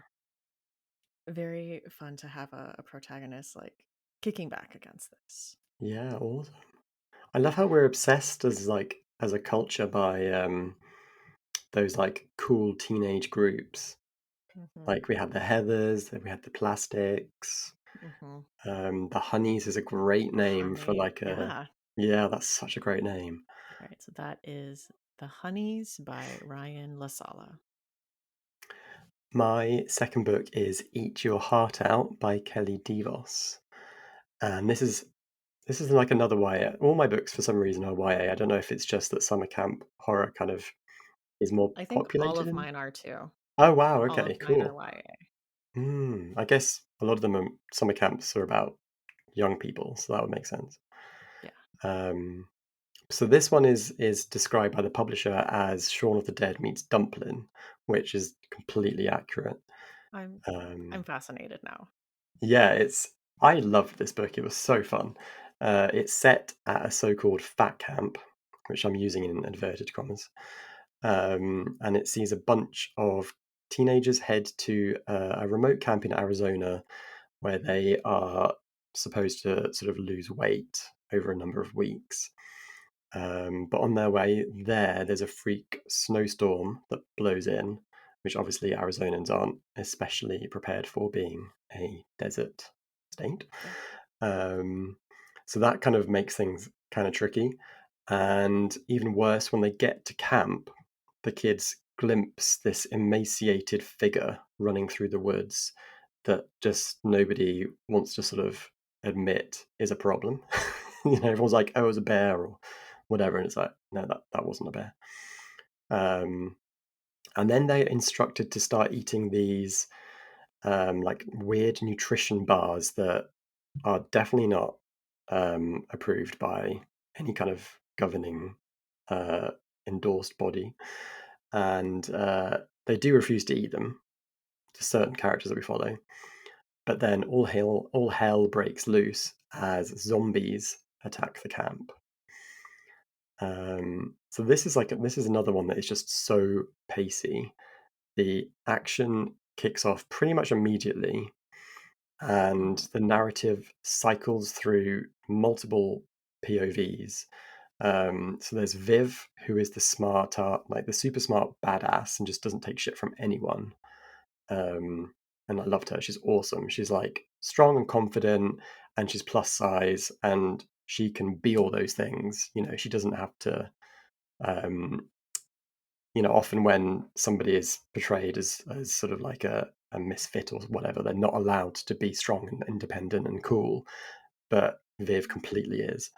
very fun to have a protagonist like kicking back against this. Yeah, awesome. I love how we're obsessed as a culture by those like cool teenage groups. Hmm. Like we had the Heathers, then we had the Plastics. Hmm. The Honeys is a great name for Honey. like a Yeah. yeah, that's such a great name. All right. So that is The Honeys by Ryan LaSala. My second book is Eat Your Heart Out by Kelly DeVos. And this is like another YA. All my books for some reason are YA. I don't know if it's just that summer camp horror kind of is more I think all populated of in. mine are too. Oh wow, All of okay, mine are cool. YA. I guess a lot of them are summer camps are about young people, so that would make sense. Yeah. Um, so this one is described by the publisher as Shaun of the Dead meets Dumplin', which is completely accurate. I'm Um, I'm fascinated now. yeah, I loved this book. It was so fun. It's set at a so-called fat camp, which I'm using in inverted commas, and it sees a bunch of teenagers head to a remote camp in Arizona where they are supposed to sort of lose weight over a number of weeks. But on their way there, there's a freak snowstorm that blows in, which obviously Arizonans aren't especially prepared for, being a desert state. Yeah. Um, so that kind of makes things kind of tricky. And even worse, when they get to camp, the kids glimpse this emaciated figure running through the woods that just nobody wants to sort of admit is a problem. Everyone's like, "Oh, it was a bear," or whatever, and it's like, no, that wasn't a bear. Um, and then they're instructed to start eating these like weird nutrition bars that are definitely not approved by any kind of governing uh, endorsed body, and they do refuse to eat them to certain characters that we follow. But then all hell breaks loose as zombies attack the camp. So this is another one that is just so pacey. The action kicks off pretty much immediately, and Hmm. the narrative cycles through multiple POVs. So there's Viv, who is the smart, like the super smart badass, and just doesn't take shit from anyone. Um, and I loved her. She's awesome. She's like strong and confident, and she's plus size, and she can be all those things. She doesn't have to. Um, Often when somebody is portrayed as sort of like a misfit or whatever, they're not allowed to be strong and independent and cool. But Viv completely is.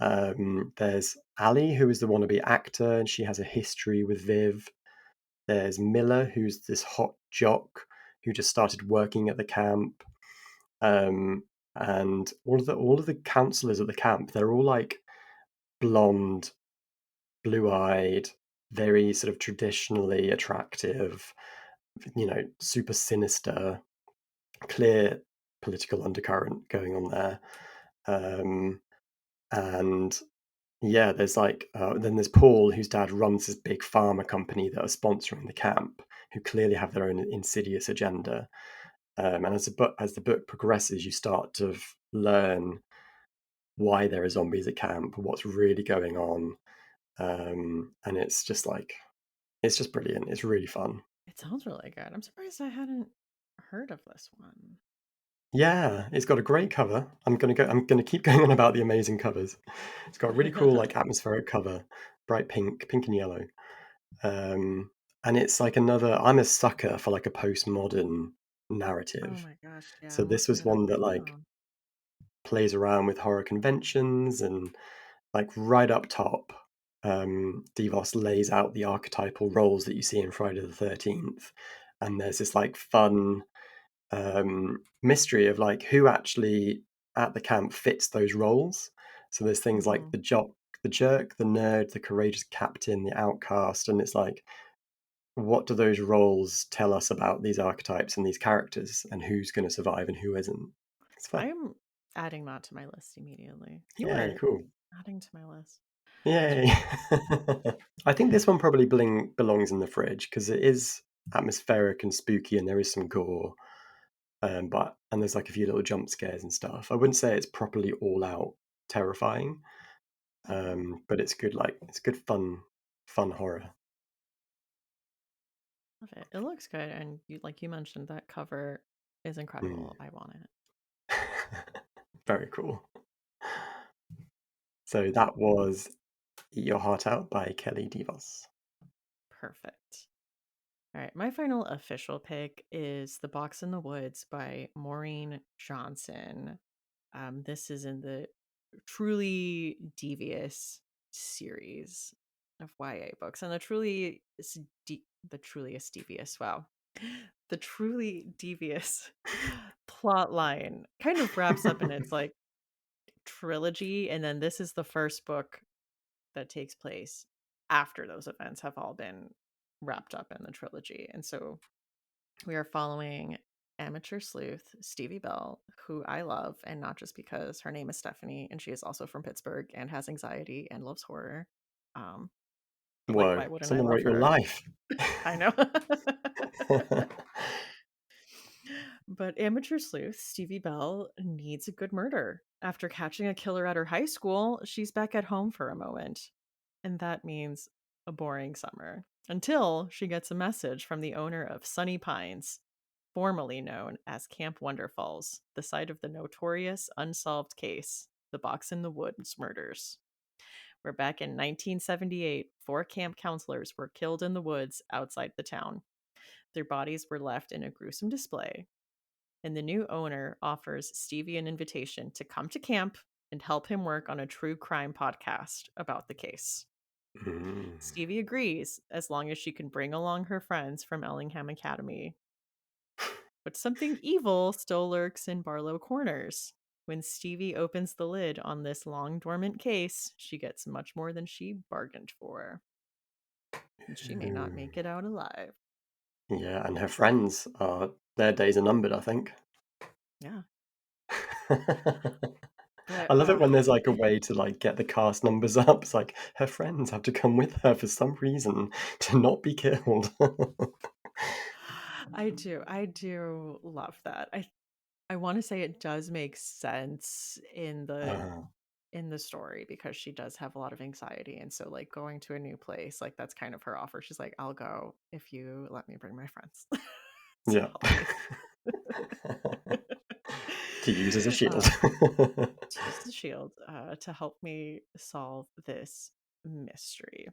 There's Ali, who is the wannabe actor, and she has a history with Viv. There's Miller, who's this hot jock who just started working at the camp. Um, and all of the counselors at the camp, they're all like blonde, blue-eyed, very sort of traditionally attractive, super sinister, clear political undercurrent going on there. Um, and yeah, then there's Paul, whose dad runs this big pharma company that are sponsoring the camp, who clearly have their own insidious agenda. And as the book progresses, you start to learn why there are zombies at camp, what's really going on, and it's just brilliant. It's really fun. It sounds really good. I'm surprised I hadn't heard of this one. Yeah, it's got a great cover. I'm gonna keep going on about the amazing covers. It's got a really cool like atmospheric cover, bright pink and yellow. Um, and it's like another I'm a sucker for like a postmodern Oh narrative. my gosh, yeah, So I'm this looking was it up one that right like now. plays around with horror conventions, and like right up top, Devos lays out the archetypal roles that you see in Friday the 13th. And there's this like fun mystery of like who actually at the camp fits those roles. So there's things like Hmm. the jock, the jerk, the nerd, the courageous captain, the outcast, and it's like, what do those roles tell us about these archetypes and these characters, and who's going to survive and who isn't? It's fun. I'm adding that to my list immediately. You Yay, are cool. adding to my list. Yay. I think this one probably belongs in the fridge because it is atmospheric and spooky, and there is some gore. But there's like a few little jump scares and stuff. I wouldn't say it's properly all out terrifying, but it's good. Like it's good fun horror. Love it. It looks good, and like you mentioned, that cover is Mm. incredible. I want it. Very cool. So that was "Eat Your Heart Out" by Kelly DeVos. Perfect. All right, my final official pick is The Box in the Woods by Maureen Johnson. This is in the Truly Devious series of YA books, and the Truliest Devious. Wow, the Truly Devious plot line kind of wraps up in its like trilogy, and then this is the first book that takes place after those events have all been wrapped up in the trilogy, and so we are following amateur sleuth Stevie Bell, who I love, and not just because her name is Stephanie and she is also from Pittsburgh and has anxiety and loves horror. Um, but like, Whoa! why wouldn't I Someone love wrote your her? life. I know. But amateur sleuth Stevie Bell needs a good murder. After catching a killer at her high school, she's back at home for a moment. And that means a boring summer. Until she gets a message from the owner of Sunny Pines, formerly known as Camp Wonderfalls, the site of the notorious unsolved case, the Box in the Woods murders. Where back in 1978, 4 camp counselors were killed in the woods outside the town. Their bodies were left in a gruesome display, and the new owner offers Stevie an invitation to come to camp and help him work on a true crime podcast about the case. Mm. Stevie agrees as long as she can bring along her friends from Ellingham Academy. But something evil still lurks in Barlow Corners. When Stevie opens the lid on this long dormant case, she gets much more than she bargained for. And she may not Mm. make it out alive. Yeah, and her friends are their days are numbered, I think. Yeah. I But love it when there's like a way to like get the cast numbers up. It's like her friends have to come with her for some reason to not be killed. I do love that. I want to say it does make sense Uh, in the story because she does have a lot of anxiety, and so like going to a new place, like that's kind of her offer. She's like, "I'll go if you let me bring my friends to yeah. help me." To use as a shield. um, to use the shield to help me solve this mystery.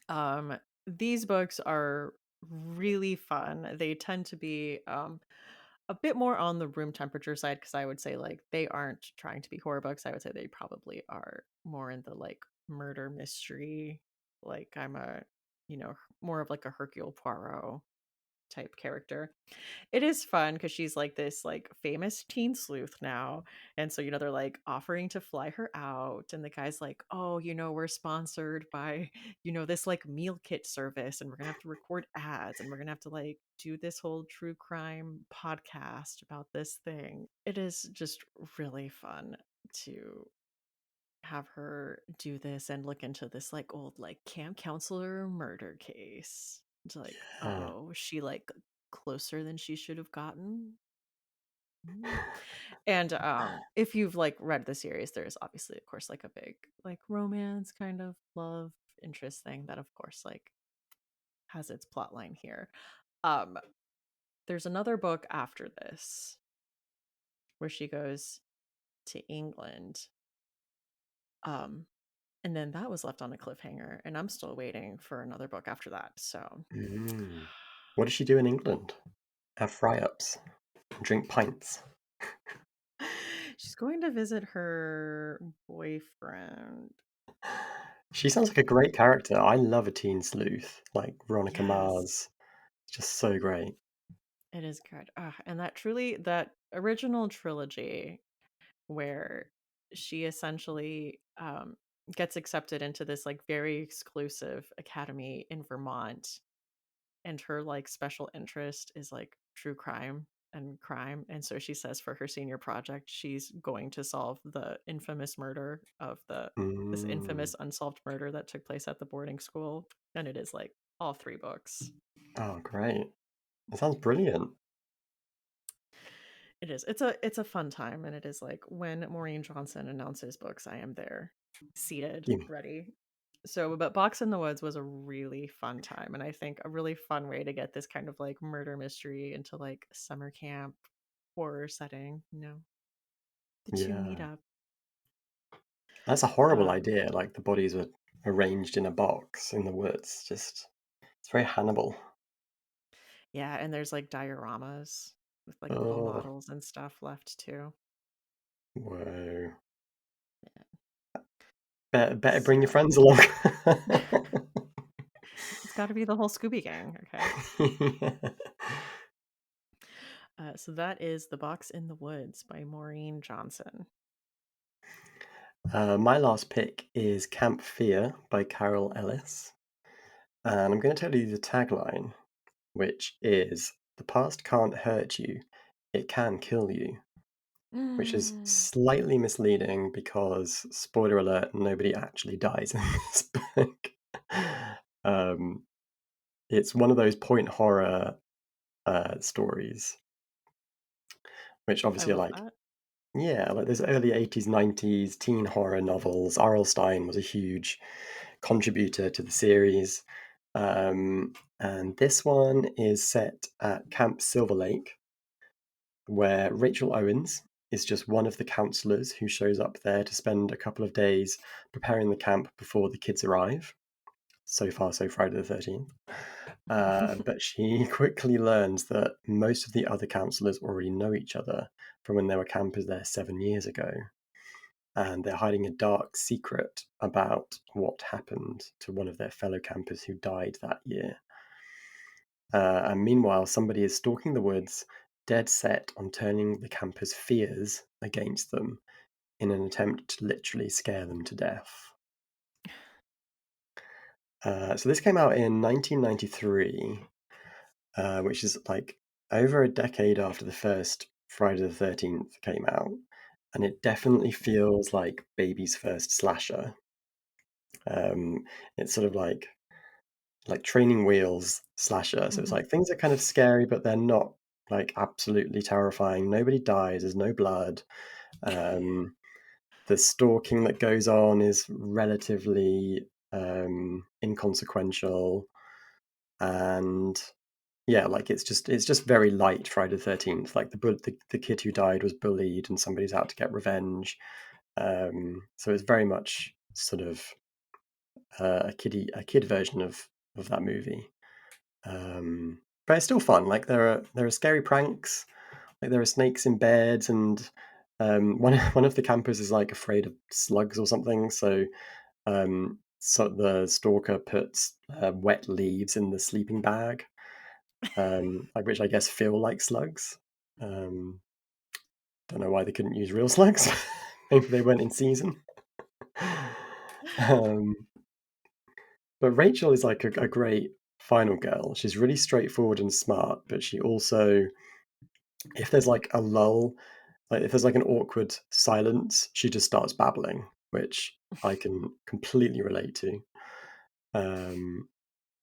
Um, these books are really fun. They tend to be a bit more on the room temperature side because I would say like they aren't trying to be horror books. I would say they probably are more in the like murder mystery. Like I'm a, more of like a Hercule Poirot type character. It is fun because she's like this like famous teen sleuth now. And so, they're like offering to fly her out. And the guy's like, "Oh, we're sponsored by, this like meal kit service, and we're gonna have to record ads, and we're gonna have to like do this whole true crime podcast about this thing." It is just really fun to have her do this and look into this like old like camp counselor murder case. It's like, Yeah. oh, was she like closer than she should have gotten? Mm. And if you've like read the series, there's obviously of course like a big like romance kind of love interest thing that of course like has its plot line here. Um there's another book after this where she goes to England. Um And then that was left on a cliffhanger, and I'm still waiting for another book after that. So Mm. What does she do in England? Have fry-ups, drink pints. she's going to visit her boyfriend. She sounds like a great character. I love a teen sleuth like Veronica Yes, Mars. Just so great. it is good. And that original trilogy where she essentially gets accepted into this like very exclusive academy in Vermont, and her like special interest is like true crime and crime. And so she says for her senior project, she's going to solve the infamous murder of this Mm. infamous unsolved murder that took place at the boarding school. And it is like all 3 books. Oh, great. That sounds brilliant. It is. It's a fun time, and it is like when Maureen Johnson announces books, I am there, seated, Yeah. ready. So, but Box in the Woods was a really fun time, and I think a really fun way to get this kind of like murder mystery into like summer camp horror setting. The two meet Yeah. up. That's a horrible Uh, idea. Like the bodies were arranged in a box in the woods. Just it's very Hannibal. yeah, and there's like dioramas with like little Oh, models and stuff left too. whoa. Better bring your So friends along. it's got to be the whole Scooby Gang. Okay. Yeah. So that is The Box in the Woods by Maureen Johnson. My last pick is Camp Fear by Carol Ellis. And I'm going to tell you the tagline, which is "The past can't hurt you, it can kill you," which is Mm. slightly misleading because, spoiler alert, nobody actually dies in this book. Um, it's one of those point horror stories, which I obviously are love like, that. yeah, like there's early 80s, 90s teen horror novels. R.L. Stine was a huge contributor to the series. And this one is set at Camp Silver Lake, where Rachel Owens is just one of the counselors who shows up there to spend a couple of days preparing the camp before the kids arrive. So far, so Friday the 13th. But she quickly learns that most of the other counselors already know each other from when they were campers there 7 years ago. And they're hiding a dark secret about what happened to one of their fellow campers who died that year. And meanwhile, somebody is stalking the woods, dead set on turning the campers' fears against them in an attempt to literally scare them to death. So this came out in 1993, which is like over a decade after the first Friday the 13th came out. And it definitely feels like baby's first slasher. Um, it's sort of like training wheels slasher. So it's Mhm. like things are kind of scary, but they're not like absolutely terrifying. Nobody dies. There's no blood. Um, the stalking that goes on is relatively inconsequential, and yeah, like it's just very light Friday the 13th. Like the kid who died was bullied, and somebody's out to get revenge. So it's very much sort of a kid version of that movie. But it's still fun. Like there are scary pranks. Like there are snakes in beds, and one of the campers is like afraid of slugs or something. So the stalker puts wet leaves in the sleeping bag, like which I guess feel like slugs. Um, don't know why they couldn't use real slugs. Maybe they weren't in season. Um, but Rachel is like a great final girl. She's really straightforward and smart, but she also, if there's like a lull, like if there's like an awkward silence, she just starts babbling, which I can completely relate to. Um,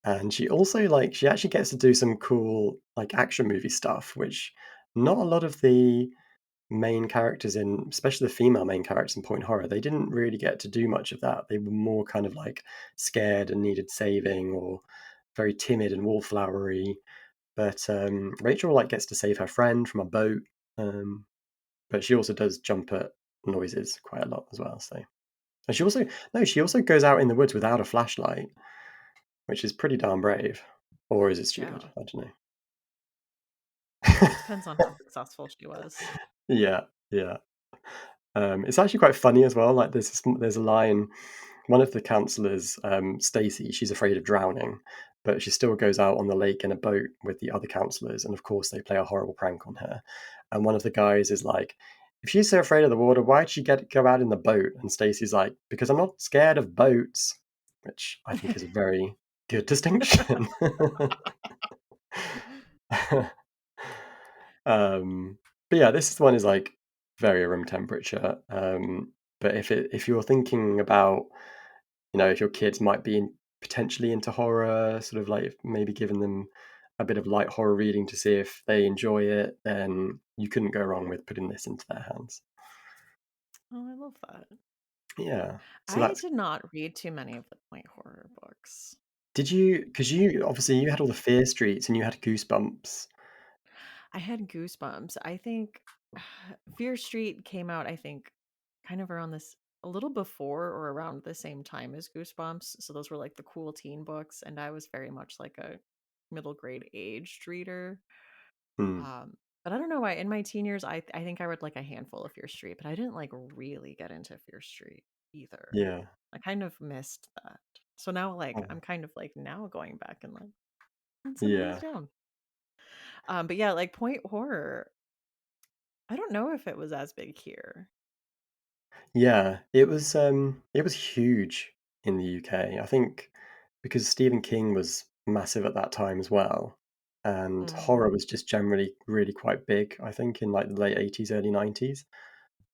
and she also like she actually gets to do some cool like action movie stuff, which not a lot of the main characters in, especially the female main characters in point horror, they didn't really get to do much of that. They were more kind of like scared and needed saving, or very timid and wallflowery. But Rachel like gets to save her friend from a boat, but she also does jump at noises quite a lot as well. So, and she also no, she also goes out in the woods without a flashlight, which is pretty darn brave. Or is it stupid? Yeah. I don't Depends on how know. successful she was. Yeah, yeah. It's actually quite funny as well. Like there's a line. One of the counselors, Stacy, she's afraid of drowning, but she still goes out on the lake in a boat with the other counselors, and of course they play a horrible prank on her. And one of the guys is like, "If she's so afraid of the water, why'd she go out in the boat?" And Stacy's like, "Because I'm not scared of boats," which I think is a very good distinction. Um, but yeah, this one is like very room temperature. But if you're thinking about, if your kids might be potentially into horror, sort of like maybe giving them a bit of light horror reading to see if they enjoy it, then you couldn't go wrong with putting this into their hands. Oh, I love that. Yeah. So I that's did not read too many of the point horror books. did you because you obviously you had all the Fear Streets and you had Goosebumps. I had Goosebumps. I think Fear Street came out, I think, kind of around this a little before or around the same time as Goosebumps. So those were like the cool teen books, and I was very much like a middle grade aged reader. Hmm. Um, but I don't know why in my teen years I think I read like a handful of Fear Street, but I didn't like really get into Fear Street either. Yeah. I kind of missed that. So now like I'm Oh, kind of like now going back and like putting some of these yeah. down. But yeah, like point horror. I don't know if it was as big here. Yeah, it was huge in the UK. I think because Stephen King was massive at that time as well, and Mm. horror was just generally really quite big, I think, in like the late 80s, early 90s.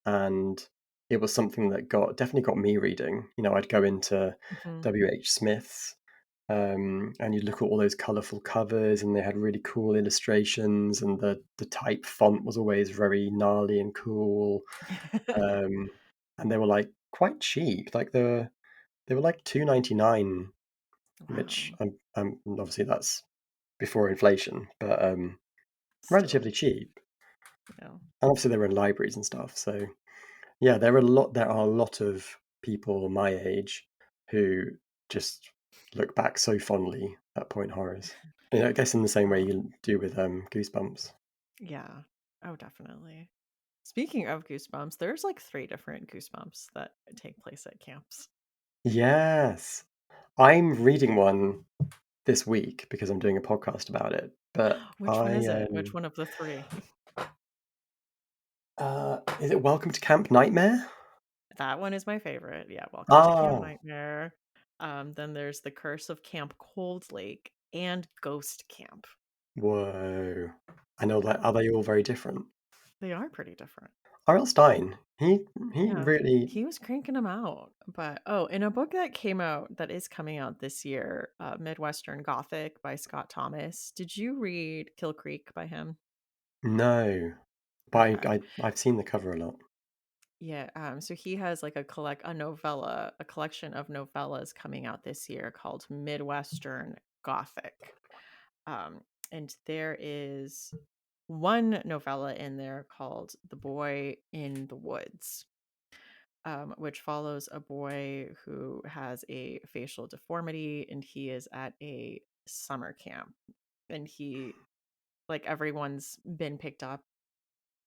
And it was something that got definitely got me reading. I'd go into Mhm. WH Smith's, and you'd look at all those colorful covers, and they had really cool illustrations, and the type font was always very gnarly and cool. Um, and they were, like, quite cheap, like, they were, like, 2.99, which Wow. obviously that's before inflation, but, Still, relatively cheap, yeah. and obviously they were in libraries and stuff, so, yeah, there are a lot of people my age who just look back so fondly at point horrors. I guess in the same way you do with, Goosebumps. Yeah. Oh, definitely. Speaking of Goosebumps, there's like 3 different Goosebumps that take place at camps. Yes. I'm reading one this week because I'm doing a podcast about it, but Which one is it? Which one of the 3? is it Welcome to Camp Nightmare? That one is my favorite. Yeah, Welcome to Camp Oh, Nightmare. Then there's The Curse of Camp Cold Lake and Ghost Camp. whoa. I know that. Are they all very different? They are pretty different. R.L. Stein, he Yeah, really he was cranking them out. But oh, in a book that came out that is coming out this year, Midwestern Gothic by Scott Thomas. Did you read Kill Creek by him? no, but Okay. I've seen the cover a lot. Yeah, so he has like a novella, a collection of novellas coming out this year called Midwestern Gothic. Um, and there is one novella in there called The Boy in the Woods, which follows a boy who has a facial deformity and he is at a summer camp. And like, everyone's been picked up,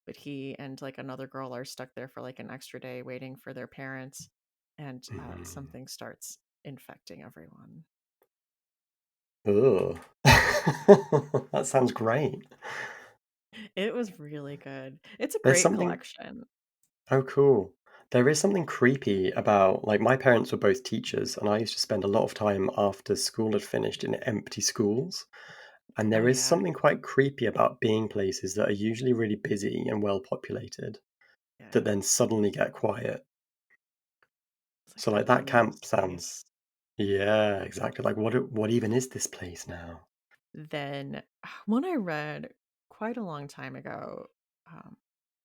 but he and like another girl are stuck there for like an extra day waiting for their parents. And Mm. something starts infecting everyone. Ugh. That sounds great. It was really good. It's a There's great something collection. Oh, cool. There is something creepy about, like, my parents were both teachers, and I used to spend a lot of time after school had finished in empty schools. And Oh, there is yeah. something quite creepy about being places that are usually really busy and well populated that Yeah. then suddenly get quiet. It's like So, an like, that unknown camp sounds, space. yeah, exactly. Like, what even is this place now? Then one I read quite a long time ago um,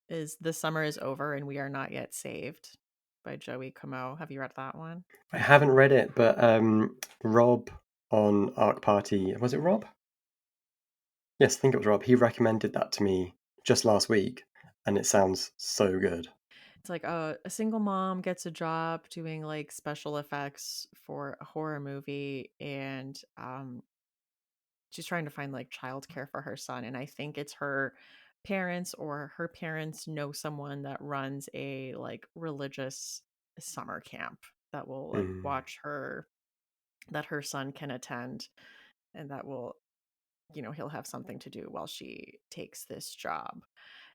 is The Summer is Over and We Are Not Yet Saved by Joey Comeau. Have you read that one? I haven't read it, but Rob on Arc Party, was it Rob? Yes, I think it was Rob. He recommended that to me just last week, and it sounds so good. It's like a single mom gets a job doing like special effects for a horror movie, and she's trying to find like childcare for her son. And I think it's her parents or her parents know someone that runs a like religious summer camp that will like Mm. watch her, that her son can attend, and that will, he'll have something to do while she takes this job.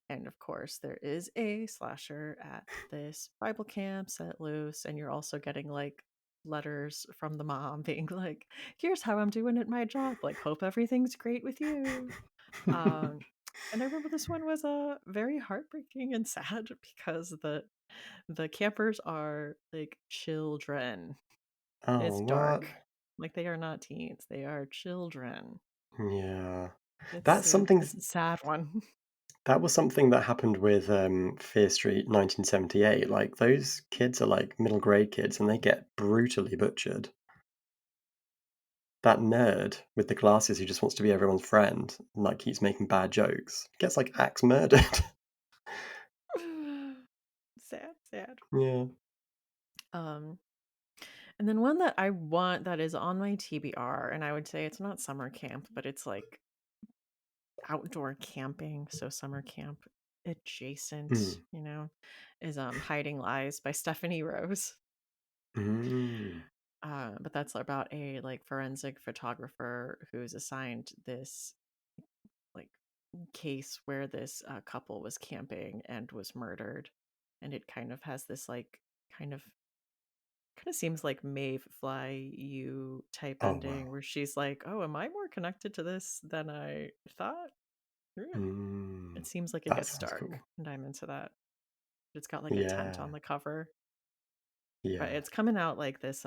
And of course, there is a slasher at this Bible camp set loose, and you're also getting like letters from the mom being like, "Here's how I'm doing at my job. Like, hope everything's great with you." Um, And I remember this one was very heartbreaking and sad because the campers are like children. Oh, It's what? dark. Like they are not teens, they are children. Yeah. It's That's a something it's a sad one. that was something that happened with Fear Street 1978. Like those kids are like middle grade kids and they get brutally butchered. That nerd with the glasses who just wants to be everyone's friend and like keeps making bad jokes gets like axe murdered. Sad, sad. Yeah. Um, and then one that I want that is on my TBR, and I would say it's not summer camp, but it's like outdoor camping, so summer camp adjacent, Mm. is Hiding Lies by Stephanie Rose. Mm. But that's about a like forensic photographer who's assigned this like case where this couple was camping and was murdered, and it kind of has this like kind of kind of seems like Maeve Fly You type Oh ending wow. where she's like, "Oh, am I more connected to this than I thought?" Yeah. Mm. It seems like it That gets sounds dark, cool. and I'm into that. It's got like a tent Yeah. on the cover, but Yeah. it's coming out like this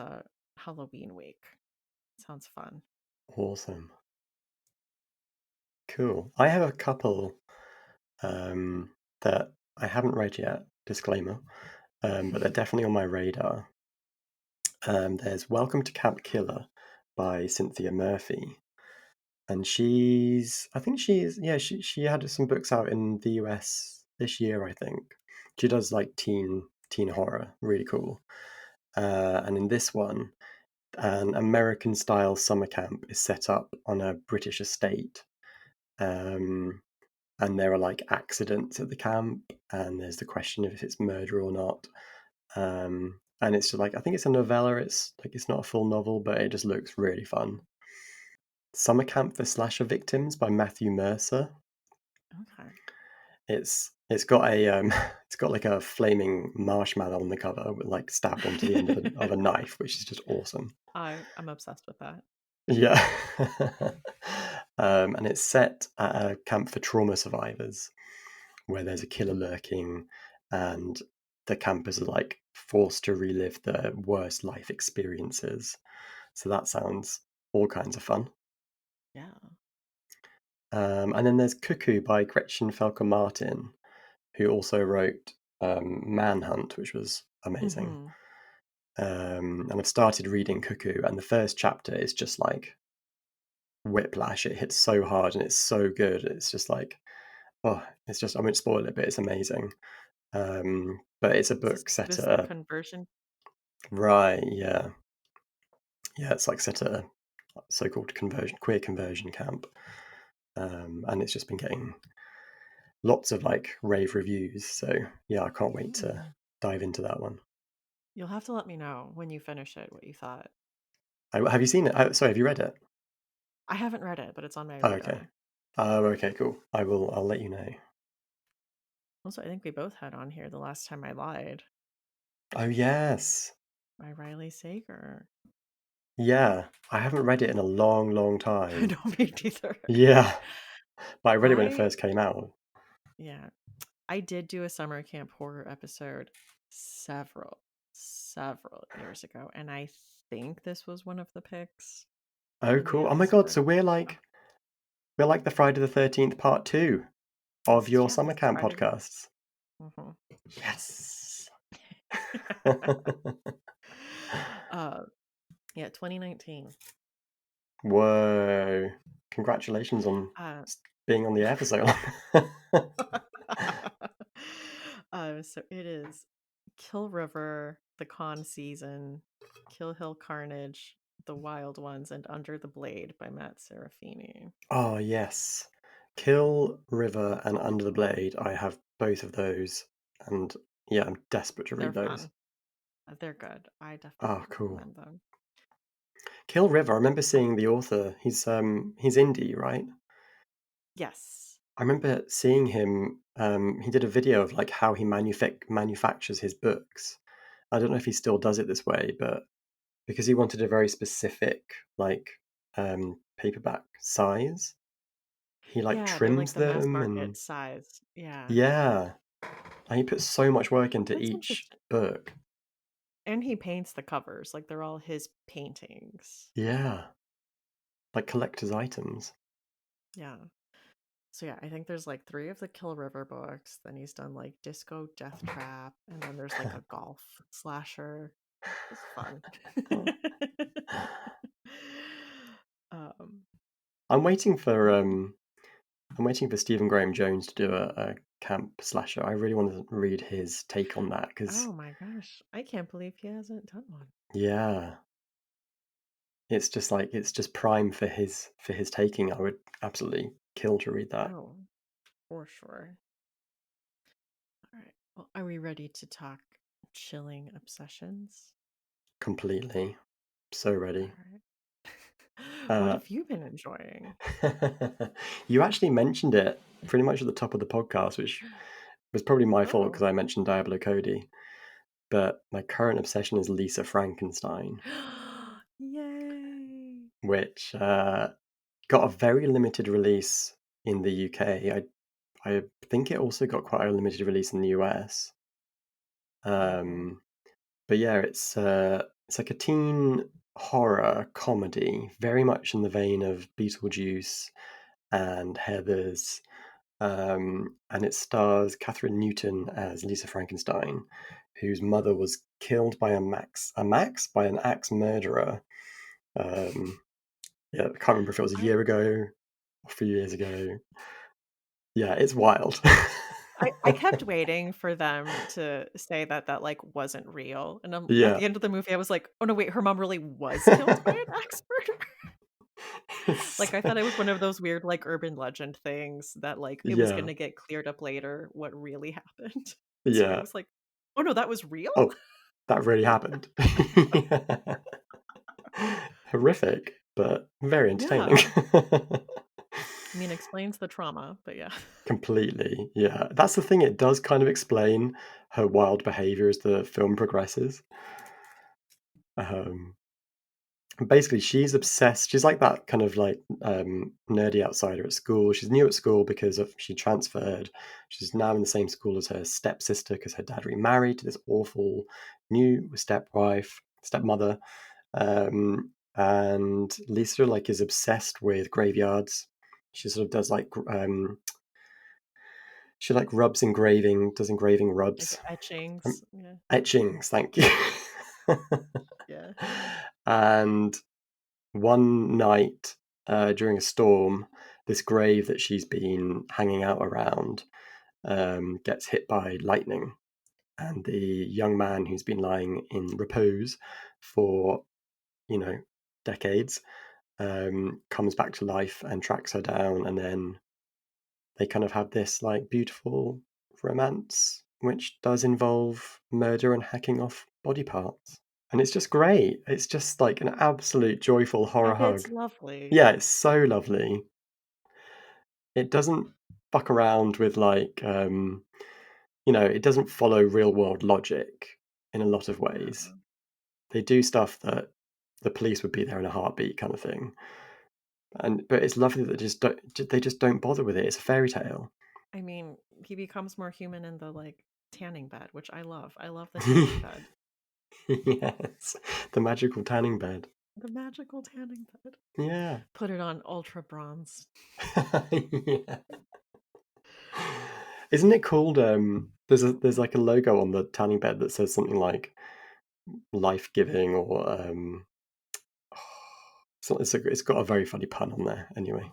Halloween week. Sounds fun. Awesome. Cool. I have a couple that I haven't read yet, disclaimer, but they're definitely on my radar. There's Welcome to Camp Killer by Cynthia Murphy. And I think yeah, she had some books out in the US this year, I think. She does like teen horror, really cool. And in this one, an American style summer camp is set up on a British estate. Um, and there are like accidents at the camp, and there's the question of if it's murder or not. And it's just like I think it's a novella. It's not a full novel, but it just looks really fun. Summer Camp for Slasher Victims by Matthew Mercer. Okay. It's got a it's got like a flaming marshmallow on the cover with like stabbed onto the end of a knife, which is just awesome. I'm obsessed with that. Yeah. And it's set at a camp for trauma survivors where there's a killer lurking and the campers are like forced to relive their worst life experiences. So that sounds all kinds of fun. Yeah. And then there's Cuckoo by Gretchen Felker Martin, who also wrote Manhunt, which was amazing. Mm-hmm. And I've started reading Cuckoo, and the first chapter is just like whiplash. It hits so hard and it's so good. It's just like, oh, it's just, I won't spoil it, but it's amazing. But it's a Is this book set this at the a, conversion? right, yeah. Yeah, it's like set at a so-called queer conversion camp. And it's just been getting lots of like rave reviews. So yeah, I can't wait to Ooh. dive into that one. You'll have to let me know when you finish it what you thought. Have you seen it? Sorry, have you read it? I haven't read it, but it's on my Oh, okay. radar. Oh, okay, cool. I'll let you know. Also, I think we both had on here The Last Time I Lied Oh, yes. by Riley Sager. Yeah. I haven't read it in a long, long I time. don't mean either. Yeah. But I read it when it I first came out. yeah, I did do a summer camp horror episode several years ago, and I think this was one of the picks. Oh, And cool. yeah, Oh my this God. summer So yeah, we're like the Friday the 13th part two of your this summer is camp Friday the podcasts. Mhm. Yes. uh yeah, 2019. Whoa. Congratulations on Uh being on the air for so long. so it is Kill River, The Con Season, Kill Hill Carnage, The Wild Ones, and Under the Blade by Matt Serafini. Oh, yes. Kill, River, and Under the Blade. I have both of those. And yeah, I'm desperate to They're read those. fun. They're good. I definitely Oh, cool. recommend them. Kill River. I remember Oh, seeing the author. He's indie, right? yes. I remember seeing him. He did a video of like how he manufactures his books. I don't know if he still does it this way, but because he wanted a very specific like paperback size, he like Yeah, they're like trims the mass them market and size. Yeah. yeah, and he puts so much work into That's each interesting. book. And he paints the covers, like they're all his paintings. Yeah, like collector's items. Yeah. So yeah, I think there's like three of the Kill River books. Then he's done like Disco Death Trap, and then there's like a golf slasher. It's fun. um, I'm waiting for I'm waiting for Stephen Graham Jones to do a camp slasher. I really want to read his take on that because oh my gosh, I can't believe he hasn't done one. yeah, it's just prime for his taking. I would absolutely kill to read that Oh, for sure. All right. Well, are we ready to talk chilling obsessions? completely. So All ready. right. What Uh, have you been enjoying? you actually mentioned it pretty much at the top of the podcast, which was probably my fault because Oh. I mentioned Diablo Cody. But my current obsession is Lisa Frankenstein, Yay. which got a very limited release in the UK. I think it also got quite a limited release in the US. Oh. But yeah, it's like a teen horror comedy, very much in the vein of Beetlejuice and Heathers. And it stars Catherine Newton as Lisa Frankenstein, whose mother was killed by by an axe murderer. Um, yeah, I can't remember if it was a I year ago or a few years ago. Yeah, it's wild. I kept waiting for them to say that that, like, wasn't real, and, at Yeah. the end of the movie, I was like, "Oh, no, wait, her mom really was killed by an axe murderer?" It's- Like, I thought it was one of those weird, like, urban legend things that, like, it was yeah, gonna get cleared up later what really happened. So I yeah. was like, "Oh, no, that was real?" Oh, that really happened. Horrific, but very entertaining. Yeah. I mean, explains the trauma, but yeah. Completely, yeah. That's the thing, it does kind of explain her wild behavior as the film progresses. Um, basically, she's obsessed. She's like that kind of like nerdy outsider at school. She's new at school because of she transferred. She's now in the same school as her stepsister because her dad remarried to this awful new stepmother. And Lisa like is obsessed with graveyards. She sort of does like she like does engraving Like, rubs, um, etchings. Yeah. etchings. Thank you. Yeah. And one night during a storm, this grave that she's been hanging out around gets hit by lightning, and the young man who's been lying in repose for you know decades comes back to life and tracks her down, and then they kind of have this like beautiful romance, which does involve murder and hacking off body parts. And it's just great. It's just like an absolute joyful horror Like, it's hug. lovely. Yeah, it's so lovely. It doesn't fuck around with like, it doesn't follow real world logic in a lot of ways. No. They do stuff that the police would be there in a heartbeat kind of thing. But it's lovely that they just don't bother with it. It's a fairy tale. I mean, he becomes more human in the, like, tanning bed, which I love. I love the tanning bed. Yes, the magical tanning bed. The magical tanning bed. Yeah. Put it on ultra bronze. Yeah. Isn't it called, there's like a logo on the tanning bed that says something like life-giving or, it's got a very funny pun on there anyway.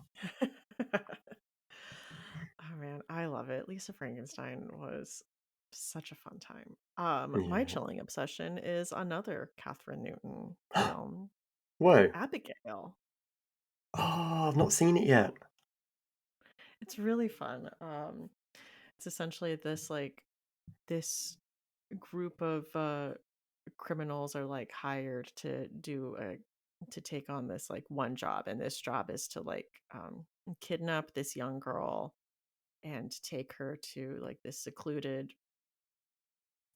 Oh man, I love it. Lisa Frankenstein was such a fun time. My Yeah. chilling obsession is another Catherine Newton film, Whoa. Abigail. Oh, I've not seen it yet. It's really fun. It's essentially this group of criminals are like hired to do a to take on this like one job, and this job is to like kidnap this young girl and take her to like this secluded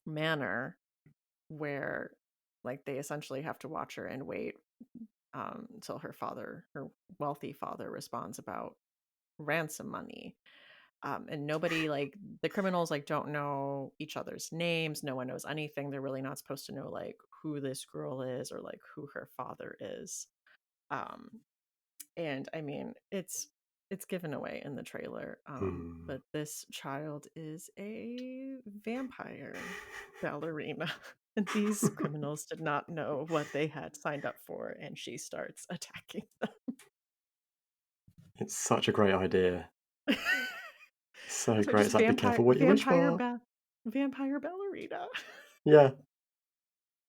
manor where like they essentially have to watch her and wait until her wealthy father responds about ransom money. And nobody, like, the criminals, like, don't know each other's names. No one knows anything. They're really not supposed to know, like, who this girl is or like who her father is. Um, and I mean, it's given away in the trailer. Mm. But this child is a vampire ballerina. And these criminals did not know what they had signed up for, and she starts attacking It's such a great idea. them. So So great. just It's like, be careful what you wish for. vampire ballerina. Yeah,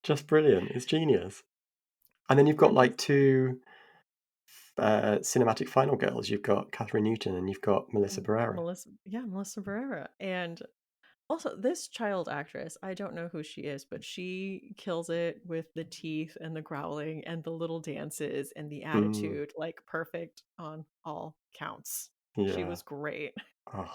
just brilliant. It's genius. And then you've got And like just two cinematic final girls. You've got Catherine Newton and you've got Melissa Barrera. Melissa Barrera. And also this child actress, I don't know who she is, but she kills it with the teeth and the growling and the little dances and the Mm, attitude, like perfect on all counts. She yeah. was great. Oh,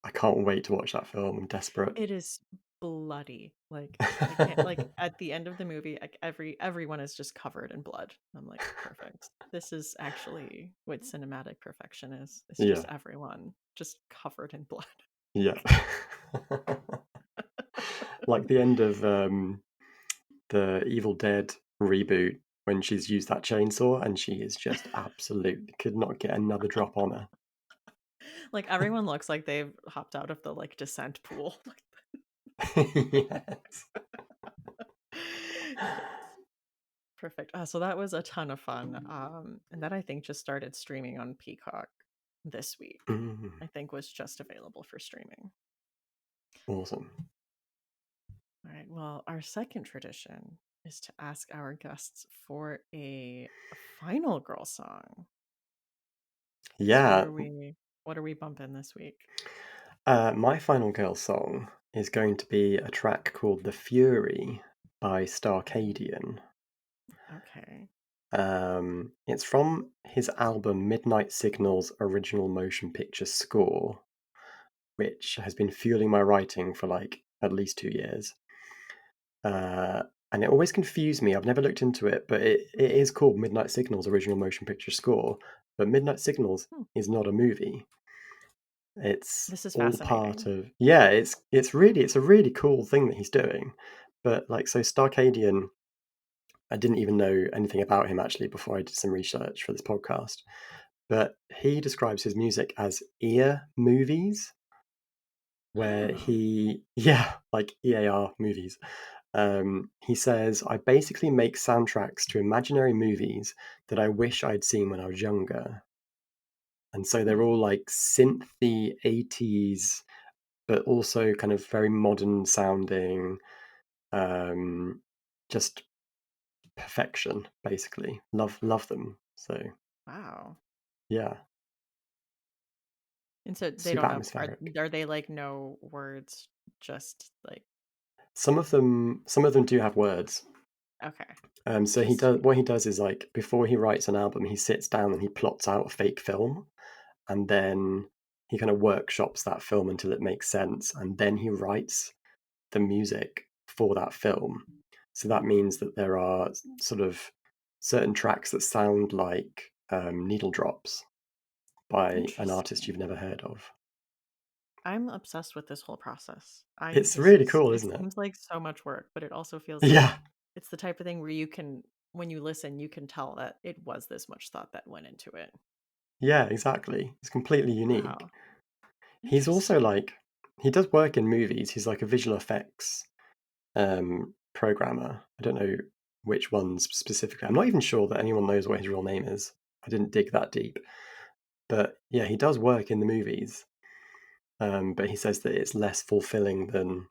I can't wait to watch that film. I'm desperate. It is bloody. Like I can't, like, at the end of the movie, like everyone is just covered in blood. I'm like, perfect. This is actually what cinematic perfection is. It's just Yeah, everyone just covered in blood. yeah. Like the end of the Evil Dead reboot when she's used that chainsaw and she is just absolutely could not get another drop on her. Like everyone looks like they've hopped out of the like descent pool. Yes. Yes. Perfect. So that was a ton of fun. And that I think just started streaming on Peacock this week. Mm, I think was just available for streaming. awesome. All right. Well, our second tradition is to ask our guests for a final girl song. So Yeah, what are we bumping this week? my final girl song is going to be a track called "The Fury" by Starcadian. Okay. It's from his album Midnight Signal's original motion picture score, which has been fueling my writing for like at least 2 years. Uh, and it always confused me. I've never looked into it, but it is called Midnight Signal's original motion picture score. But Midnight Signals Hmm. is not a movie. It's This is all part fascinating. of yeah. It's a really cool thing that he's doing. But like so, Starcadian, I didn't even know anything about him actually before I did some research for this podcast. But he describes his music as ear movies, where he yeah, like EAR movies. He says, I basically make soundtracks to imaginary movies that I wish I'd seen when I was younger. And so they're Hmm. all like synthy 80s, but also kind of very modern sounding, um, just perfection, basically. Love them. So Wow. yeah, And so they super don't have atmospheric. are they like no words, just like Some of them do have words. okay. So he Just does what he does is like before he writes an album, he sits down and he plots out a fake film, and then he kind of workshops that film until it makes sense, and then he writes the music for that film. So that means that there are sort of certain tracks that sound like needle drops by an artist interesting. you've never heard of. I'm obsessed with this whole process. I It's this really is cool, it isn't it? seems like so much work, but it also feels like Yeah, it's the type of thing where you can, when you listen, you can tell that it was this much thought that went into it. yeah, exactly. It's completely unique. Wow. He's also Interesting. like he does work in movies. He's like a visual effects programmer. I don't know which ones specifically. I'm not even sure that anyone knows what his real name is. I didn't dig that deep. But yeah, he does work in the movies. But he says that it's less fulfilling than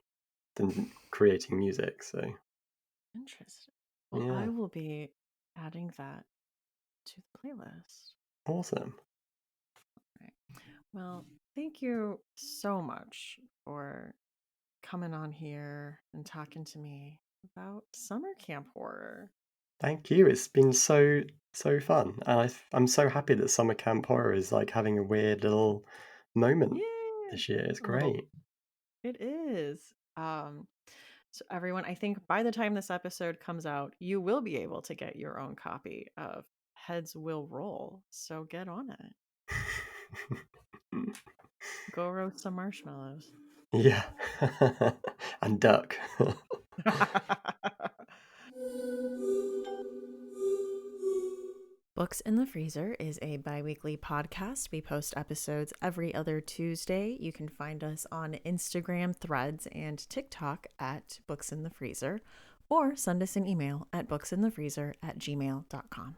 creating music. So Interesting. Well, I yeah, will be adding that to the playlist. awesome. Right. Well, thank you so much for coming on here and talking to me about summer camp horror. Thank you. It's been so fun, and I'm so happy that summer camp horror is like having a weird little moment Yeah, this year. It's a little. great. It is. So everyone, I think by the time this episode comes out, you will be able to get your own copy of Heads Will Roll. So get on it. Go roast some marshmallows. Yeah. And duck. Books in the Freezer is a bi-weekly podcast. We post episodes every other Tuesday. You can find us on Instagram, Threads, and TikTok at Books in the Freezer, or send us an email at booksinthefreezer@gmail.com.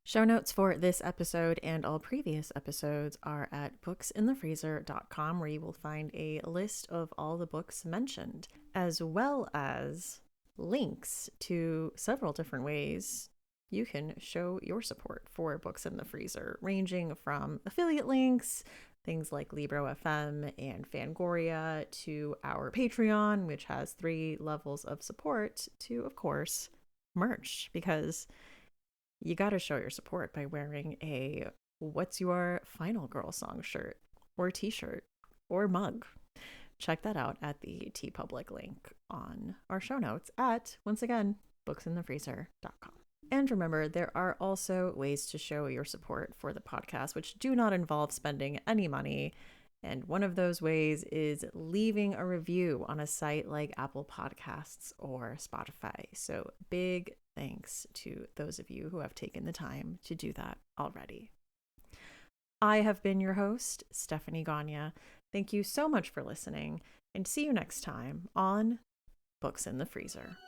Show notes for this episode and all previous episodes are at booksinthefreezer.com, where you will find a list of all the books mentioned, as well as links to several different ways you can show your support for Books in the Freezer, ranging from affiliate links, things like Libro FM and Fangoria, to our Patreon, which has 3 levels of support, to, of course, merch, because you got to show your support by wearing a What's Your Final Girl Song shirt or t-shirt or mug. Check that out at the TeePublic link on our show notes at, once again, booksinthefreezer.com. And remember, there are also ways to show your support for the podcast, which do not involve spending any money. And one of those ways is leaving a review on a site like Apple Podcasts or Spotify. So big thanks to those of you who have taken the time to do that already. I have been your host, Stephanie Gagne. Thank you so much for listening, and see you next time on Books in the Freezer.